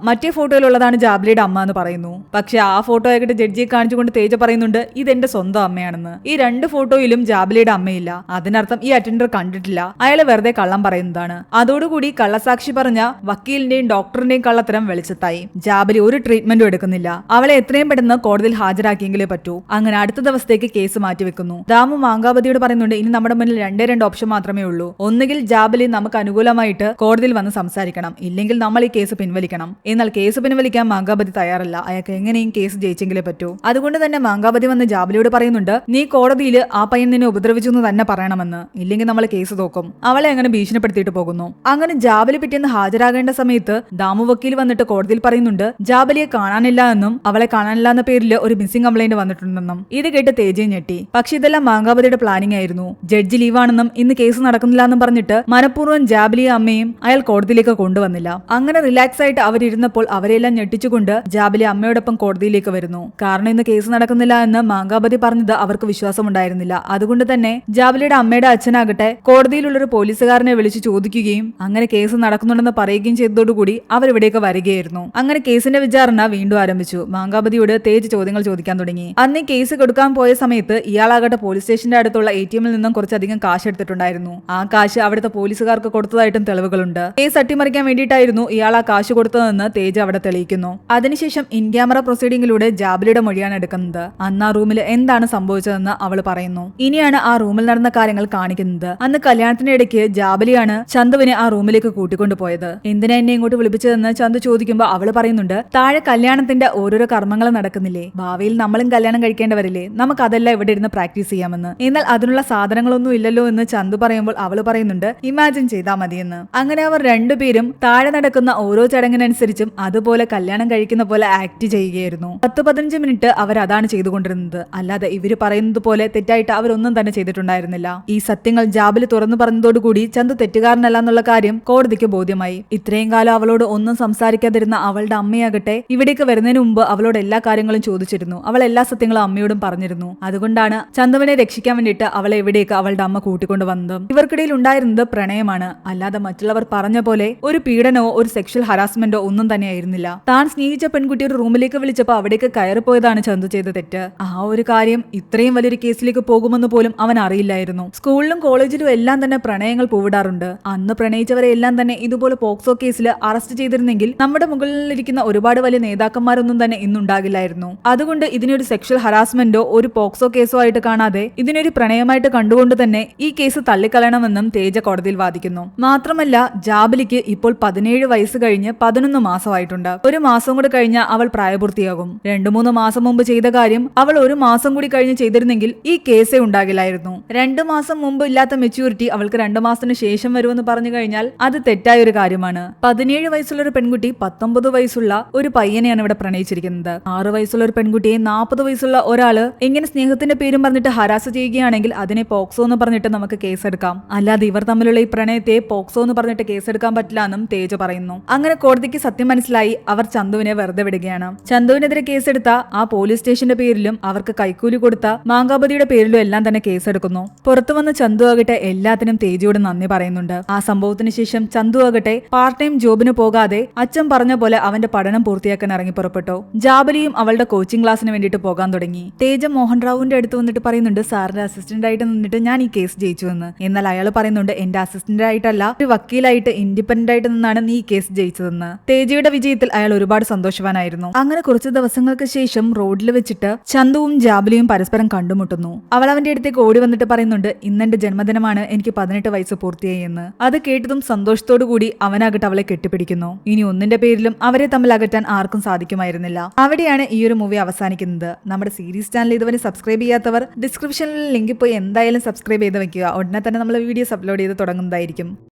മറ്റേ ഫോട്ടോയിലുള്ളതാണ് ജാബിലിയുടെ അമ്മ എന്ന് പറയുന്നു. പക്ഷെ ആ ഫോട്ടോ ആകട്ടെ ജഡ്ജിയെ കാണിച്ചുകൊണ്ട് തേജ പറയുന്നുണ്ട് ഇതെന്റെ സ്വന്തം അമ്മയാണെന്ന്. ഈ 2 ഫോട്ടോയിലും ജാബലിയുടെ അമ്മയില്ല. അതിനർത്ഥം ഈ അറ്റൻഡർ കണ്ടിട്ടില്ല, അയാളെ വെറുതെ കള്ളം പറയുന്നതാണ്. അതോടുകൂടി കള്ളസാക്ഷി പറഞ്ഞ വക്കീലിന്റെയും ഡോക്ടറിന്റെയും കള്ളത്തരം വെളിച്ചത്തായി. ജാബലി ഒരു ട്രീറ്റ്മെന്റും എടുക്കുന്നില്ല. അവളെ എത്രയും പെട്ടെന്ന് കോടതിയിൽ ഹാജരാക്കിയെങ്കിലേ പറ്റൂ. അങ്ങനെ അടുത്ത ദിവസത്തേക്ക് കേസ് മാറ്റിവെക്കുന്നു. ദാമു മാങ്കാവതിയോട് പറയുന്നുണ്ട്, ഇനി നമ്മുടെ മുന്നിൽ 2 ഓപ്ഷൻ മാത്രമേ ഉള്ളൂ. ഒന്നുകിൽ ജാബലി നമുക്ക് അനുകൂലമായിട്ട് കോടതിയിൽ വന്ന് സംസാരിക്കണം, ഇല്ലെങ്കിൽ നമ്മൾ ഈ കേസ് പിൻവലിക്കണം. എന്നാൽ കേസ് പിൻവലിക്കാൻ മാങ്കാവതി തയ്യാറല്ല. അയാൾക്ക് എങ്ങനെയും കേസ് ജയിച്ചെങ്കിലേ പറ്റൂ. അതുകൊണ്ട് തന്നെ മാങ്കാവതി വന്ന് ജാബലിയോട് പറയുന്നുണ്ട്, നീ കോടതിയിൽ ആ പയ്യൻ നിന്നെ ഉപദ്രവിച്ചു എന്ന് തന്നെ പറയണമെന്ന്, ഇല്ലെങ്കിൽ നമ്മൾ കേസ് തോക്കും. അവളെ അങ്ങനെ ഭീഷണിപ്പെടുത്തിയിട്ട് പോകുന്നു. അങ്ങനെ ജാബലി പിറ്റേന്ന് ഹാജരാകേണ്ട സമയത്ത് ദാമു വക്കീൽ വന്നിട്ട് കോടതിയിൽ പറയുന്നുണ്ട്, ജാബലിയെ കാണാനില്ല എന്നും അവളെ കാണാനില്ല എന്ന പേരിൽ ഒരു മിസ്സിംഗ് കംപ്ലൈന്റ് വന്നിട്ടുണ്ടെന്നും. ഇത് കേട്ട് തേജയെ ഞെട്ടി. പക്ഷെ ഇതെല്ലാം മാങ്കാവതിയുടെ പ്ലാനിംഗ് ആയിരുന്നു. ജഡ്ജി ലീവാണെന്നും ഇന്ന് കേസ് നടക്കുന്നില്ല എന്നും പറഞ്ഞിട്ട് മനഃപൂർവ്വം ജാബലിയെ അമ്മയും അയാൾ കോടതിയിലേക്ക് കൊണ്ടുവന്നില്ല. അങ്ങനെ റിലാക്സ് ആയിട്ട് അവരിരുന്നപ്പോൾ അവരെല്ലാം ഞെട്ടിച്ചുകൊണ്ട് ജാബലി അമ്മയോടൊപ്പം കോടതിയിലേക്ക് വരുന്നു. കാരണം ഇന്ന് കേസ് നടക്കുന്നില്ല എന്ന് മാങ്കാവതി പറഞ്ഞത് അവർക്ക് വിശ്വാസമുണ്ടായിരുന്നില്ല. അതുകൊണ്ട് തന്നെ ജാബലിയുടെ അമ്മയുടെ അച്ഛനാകട്ടെ കോടതിയിലുള്ളൊരു പോലീസുകാരനെ വിളിച്ചു ചോദിക്കുകയും അങ്ങനെ കേസ് നടക്കുന്നുണ്ടെന്ന് പറയുകയും ചെയ്തതോടുകൂടി അവരിവിടേക്ക് വരികയായിരുന്നു. അങ്ങനെ കേസിന്റെ വിചാരണ വീണ്ടും ആരംഭിച്ചു. മാങ്കാവതിയോട് തേജ് ചോദ്യങ്ങൾ ചോദിക്കാൻ തുടങ്ങി. അന്ന് കേസ് കൊടുക്കാൻ പോയ സമയത്ത് ഇയാളാകട്ടെ പോലീസ് സ്റ്റേഷന്റെ അടുത്തുള്ള ATM നിന്നും കുറച്ചധികം കാശ് എടുത്തിട്ടുണ്ടായിരുന്നു. ആ കാശ് അവിടുത്തെ പോലീസുകാർക്ക് കൊടുത്തതായിട്ടും തെളിവുകളുണ്ട്. കേസ് അട്ടിമറിക്കാൻ വേണ്ടിയിട്ടായിരുന്നു ഇയാൾ ആ കാശ് കൊടുത്തതെന്ന് തേജ് അവിടെ തെളിയിക്കുന്നു. അതിനുശേഷം ഇൻ ക്യാമറ പ്രൊസീഡിംഗിലൂടെ ജാബലിയുടെ മൊഴിയാണ് എടുക്കുന്നത്. അന്ന് ആ റൂമിൽ എന്താണ് സംഭവിച്ചതെന്ന് അവൾ പറയുന്നു. ഇനിയാണ് ആ റൂമിൽ നടന്ന കാര്യങ്ങൾ കാണിക്കുന്നത്. അന്ന് കല്യാണത്തിനിടയ്ക്ക് ജാബലിയാണ് ചന്തുവിനെ ആ റൂമിലേക്ക് കൂട്ടിക്കൊണ്ടുപോയത്. എന്തിനാ എന്നെ ഇങ്ങോട്ട് വിളിപ്പിച്ചതെന്ന് ചന്തു ചോദിക്കുമ്പോൾ അവള് പറയുന്നുണ്ട്, താഴെ കല്യാണത്തിന്റെ ഓരോരോ കർമ്മങ്ങൾ നടക്കുന്നില്ലേ, ഭാവിയിൽ നമ്മളും കല്യാണം കഴിക്കേണ്ടവരില്ലേ, നമുക്ക് അതെല്ലാം ഇവിടെ ഇരുന്ന് പ്രാക്ടീസ് ചെയ്യാമെന്ന്. എന്നാൽ അതിനുള്ള സാധനങ്ങളൊന്നും ഇല്ലല്ലോ എന്ന് ചന്തു പറയുമ്പോൾ അവള് പറയുന്നുണ്ട്, ഇമാജിൻ ചെയ്താൽ മതിയെന്ന്. അങ്ങനെ അവർ രണ്ടുപേരും താഴെ നടക്കുന്ന ഓരോ ചടങ്ങിനനുസരിച്ചും അതുപോലെ കല്യാണം കഴിക്കുന്ന പോലെ ആക്ട് ചെയ്യുകയായിരുന്നു. 10-15 മിനിറ്റ് അവർ അതാണ് ചെയ്തുകൊണ്ടിരുന്നത്. അല്ലാതെ ഇവര് പറയുന്നത് പോലെ തെറ്റായിട്ട് അവരൊന്നും തന്നെ ചെയ്തിട്ടുണ്ടായിരുന്നില്ല. ഈ സത്യങ്ങൾ ജാബലി തുറന്നു പറഞ്ഞതോടുകൂടി ചന്തു തെറ്റുകാരനല്ല എന്നുള്ള കാര്യം കോടതിക്ക് ബോധ്യമായി. ഇത്രയും കാലം അവളോട് ഒന്നും സംസാരിക്കാതിരുന്ന അവളുടെ അമ്മയാകട്ടെ ഇവിടേക്ക് വരുന്നതിന് മുമ്പ് അവളോട് എല്ലാ കാര്യങ്ങളും ചോദിച്ചിരുന്നു. അവൾ എല്ലാ സത്യങ്ങളും അമ്മയോടും പറഞ്ഞിരുന്നു. അതുകൊണ്ടാണ് ചന്തുവിനെ രക്ഷിക്കാൻ വേണ്ടിയിട്ട് അവളെ എവിടേക്ക് അവളുടെ അമ്മ കൂട്ടിക്കൊണ്ടു വന്നത്. ഇവർക്കിടയിൽ ഉണ്ടായിരുന്നത് പ്രണയമാണ്, അല്ലാതെ മറ്റുള്ളവർ പറഞ്ഞ പോലെ ഒരു പീഡനമോ ഒരു സെക്ഷൽ ഹറാസ്മെന്റോ ഒന്നും തന്നെ ആയിരുന്നില്ല. താൻ സ്നേഹിച്ച പെൺകുട്ടി ഒരു റൂമിലേക്ക് വിളിച്ചപ്പോൾ അവിടേക്ക് കയറിപ്പോയതാണ് ചന്തു ചെയ്ത തെറ്റ്. ആ ഒരു കാര്യം ഇത്രയും വലിയൊരു കേസിലേക്ക് പോകുമെന്ന് പോലും അവൻ അറിയില്ലായിരുന്നു. സ്കൂളിലും കോളേജിലും എല്ലാം തന്നെ പ്രണയങ്ങൾ പൂവിടാറുണ്ട്. അന്ന് പ്രണയിച്ചവരെ എല്ലാം തന്നെ ഇതുപോലെ പോക്സോ കേസിൽ അറസ്റ്റ് ചെയ്തിരുന്നെങ്കിൽ നമ്മുടെ മുകളിലിരിക്കുന്ന ഒരുപാട് വലിയ നേതാക്കന്മാരൊന്നും തന്നെ ഇന്നുണ്ടാകില്ലായിരുന്നു. അതുകൊണ്ട് ഇതിനൊരു സെക്ഷൽ ഹറാസ്മെന്റോ ഒരു പോക്സോ കേസോ ആയിട്ട് കാണാതെ ഇതിനൊരു പ്രണയമായിട്ട് കണ്ടുകൊണ്ട് തന്നെ ഈ കേസ് തള്ളിക്കളയണമെന്നും തേജ കോടതിയിൽ വാദിക്കുന്നു. മാത്രമല്ല ജാബലിക്ക് ഇപ്പോൾ 17 വയസ്സ് കഴിഞ്ഞ് 11 മാസമായിട്ടുണ്ട്. ഒരു മാസം കൂടി കഴിഞ്ഞാൽ അവൾ പ്രായപൂർത്തിയാകും. 2-3 മാസം മുമ്പ് ചെയ്ത കാര്യം അവൾ ഒരു മാസം കൂടി കഴിഞ്ഞ് ചെയ്തിരുന്നെങ്കിൽ ഈ കേസേ ഉണ്ടാകില്ലായിരുന്നു. 2 മാസം മുമ്പ് ഇല്ലാത്ത മെച്യൂരിറ്റി അവൾക്ക് 2 മാസത്തിന് ശേഷം വരുമെന്ന് പറഞ്ഞു കഴിഞ്ഞാൽ അത് തെറ്റായ ഒരു കാര്യമാണ്. 17 വയസ്സുള്ള ഒരു പെൺകുട്ടി 19 വയസ്സുള്ള ഒരു പയ്യനെയാണ് ഇവിടെ പ്രണയിച്ചിരിക്കുന്നത്. 6 വയസ്സുള്ള ഒരു പെൺകുട്ടിയെ 40 വയസ്സുള്ള ഒരാള് ഇങ്ങനെ സ്നേഹത്തിന്റെ പേരും പറഞ്ഞിട്ട് ഹരാസ് ചെയ്യുകയാണെങ്കിൽ അതിനെ പോക്സോ എന്ന് പറഞ്ഞിട്ട് നമുക്ക് കേസെടുക്കാം. അല്ലാതെ ഇവർ തമ്മിലുള്ള ഈ പ്രണയത്തെ പോക്സോ എന്ന് പറഞ്ഞിട്ട് കേസെടുക്കാൻ പറ്റില്ല എന്നും തേജ പറയുന്നു. അങ്ങനെ കോടതിക്ക് സത്യം മനസ്സിലായി. അവർ ചന്തുവിനെ വെറുതെ വിടുകയാണ്. ചന്തുവിനെതിരെ കേസെടുത്ത ആ പോലീസ് സ്റ്റേഷന്റെ പേരിലും അവർക്ക് കൈക്കൂലി കൊടുത്ത മാങ്കാവതിയുടെ പേരിലും എല്ലാം തന്നെ കേസെടുക്കുന്നു. പുറത്തു വന്ന ചന്തു ആകട്ടെ എല്ലാത്തിനും തേജയോട് നന്ദി പറയുന്നുണ്ട്. ആ സംഭവത്തിന് ശേഷം ചന്തു ആകട്ടെ പാർട്ട് ടൈം ജോബിന് പോകാതെ അച്ഛൻ പറഞ്ഞ പോലെ അവന്റെ പഠനം പൂർത്തിയാക്കാൻ ഇറങ്ങി പുറപ്പെട്ടു. ജാബലിയും അവളുടെ കോച്ചിങ് ക്ലാസ്സിന് വേണ്ടിയിട്ട് പോകാൻ തുടങ്ങി. തേജ മോഹൻ റാവുവിന്റെ അടുത്ത് വന്നിട്ട് പറയുന്നുണ്ട്, സാറിന്റെ അസിസ്റ്റന്റ് ആയിട്ട് നിന്നിട്ട് ഞാൻ ഈ കേസ് ജയിച്ചു എന്ന്. എന്നാൽ അയാൾ പറയുന്നുണ്ട്, എന്റെ അസിസ്റ്റന്റ് ആയിട്ടല്ല, ഒരു വക്കീലായിട്ട് ഇൻഡിപെൻഡന്റ് ആയിട്ട് നിന്നാണ് നീ ഈ കേസ് ജയിച്ചതെന്ന്. തേജയുടെ വിജയത്തിൽ അയാൾ ഒരുപാട് സന്തോഷവാനായിരുന്നു. അങ്ങനെ കുറച്ച് ദിവസങ്ങൾക്ക് ശേഷം റോഡിൽ വെച്ചിട്ട് ചന്തുവും ജാബലിയും പരസ്പരം കണ്ടുമുട്ടുന്നു. അവൾ അവന്റെ അടുത്തേക്ക് ഓടി വന്നിട്ട് പറയുന്നുണ്ട്, ഇന്നെന്റെ ജന്മദിനമാണ്, എനിക്ക് 18 വയസ്സ് പൂർത്തിയായി എന്ന്. അത് കേട്ടതും സന്തോഷത്തോടു കൂടി അവനാകട്ടെ അവളെ കെട്ടിപ്പിടിക്കുന്നു. ഇനി ഒന്നിന്റെ പേരിലും അവരെ തമ്മിൽ അകറ്റാൻ ആർക്കും സാധിക്കുമായിരുന്നില്ല. അവിടെയാണ് ഈ ഒരു മൂവി അവസാനിക്കുന്നത്. നമ്മുടെ സീരീസ് ചാനൽ ഇതുവരെ സബ്സ്ക്രൈബ് ചെയ്യാത്തവർ ഡിസ്ക്രിപ്ഷനിൽ ലിങ്ക് പോയി എന്തായാലും സബ്സ്ക്രൈബ് ചെയ്ത് വെക്കുക. ഉടനെ തന്നെ നമ്മൾ വീഡിയോസ് അപ്ലോഡ് ചെയ്ത് തുടങ്ങുന്നതായിരിക്കും.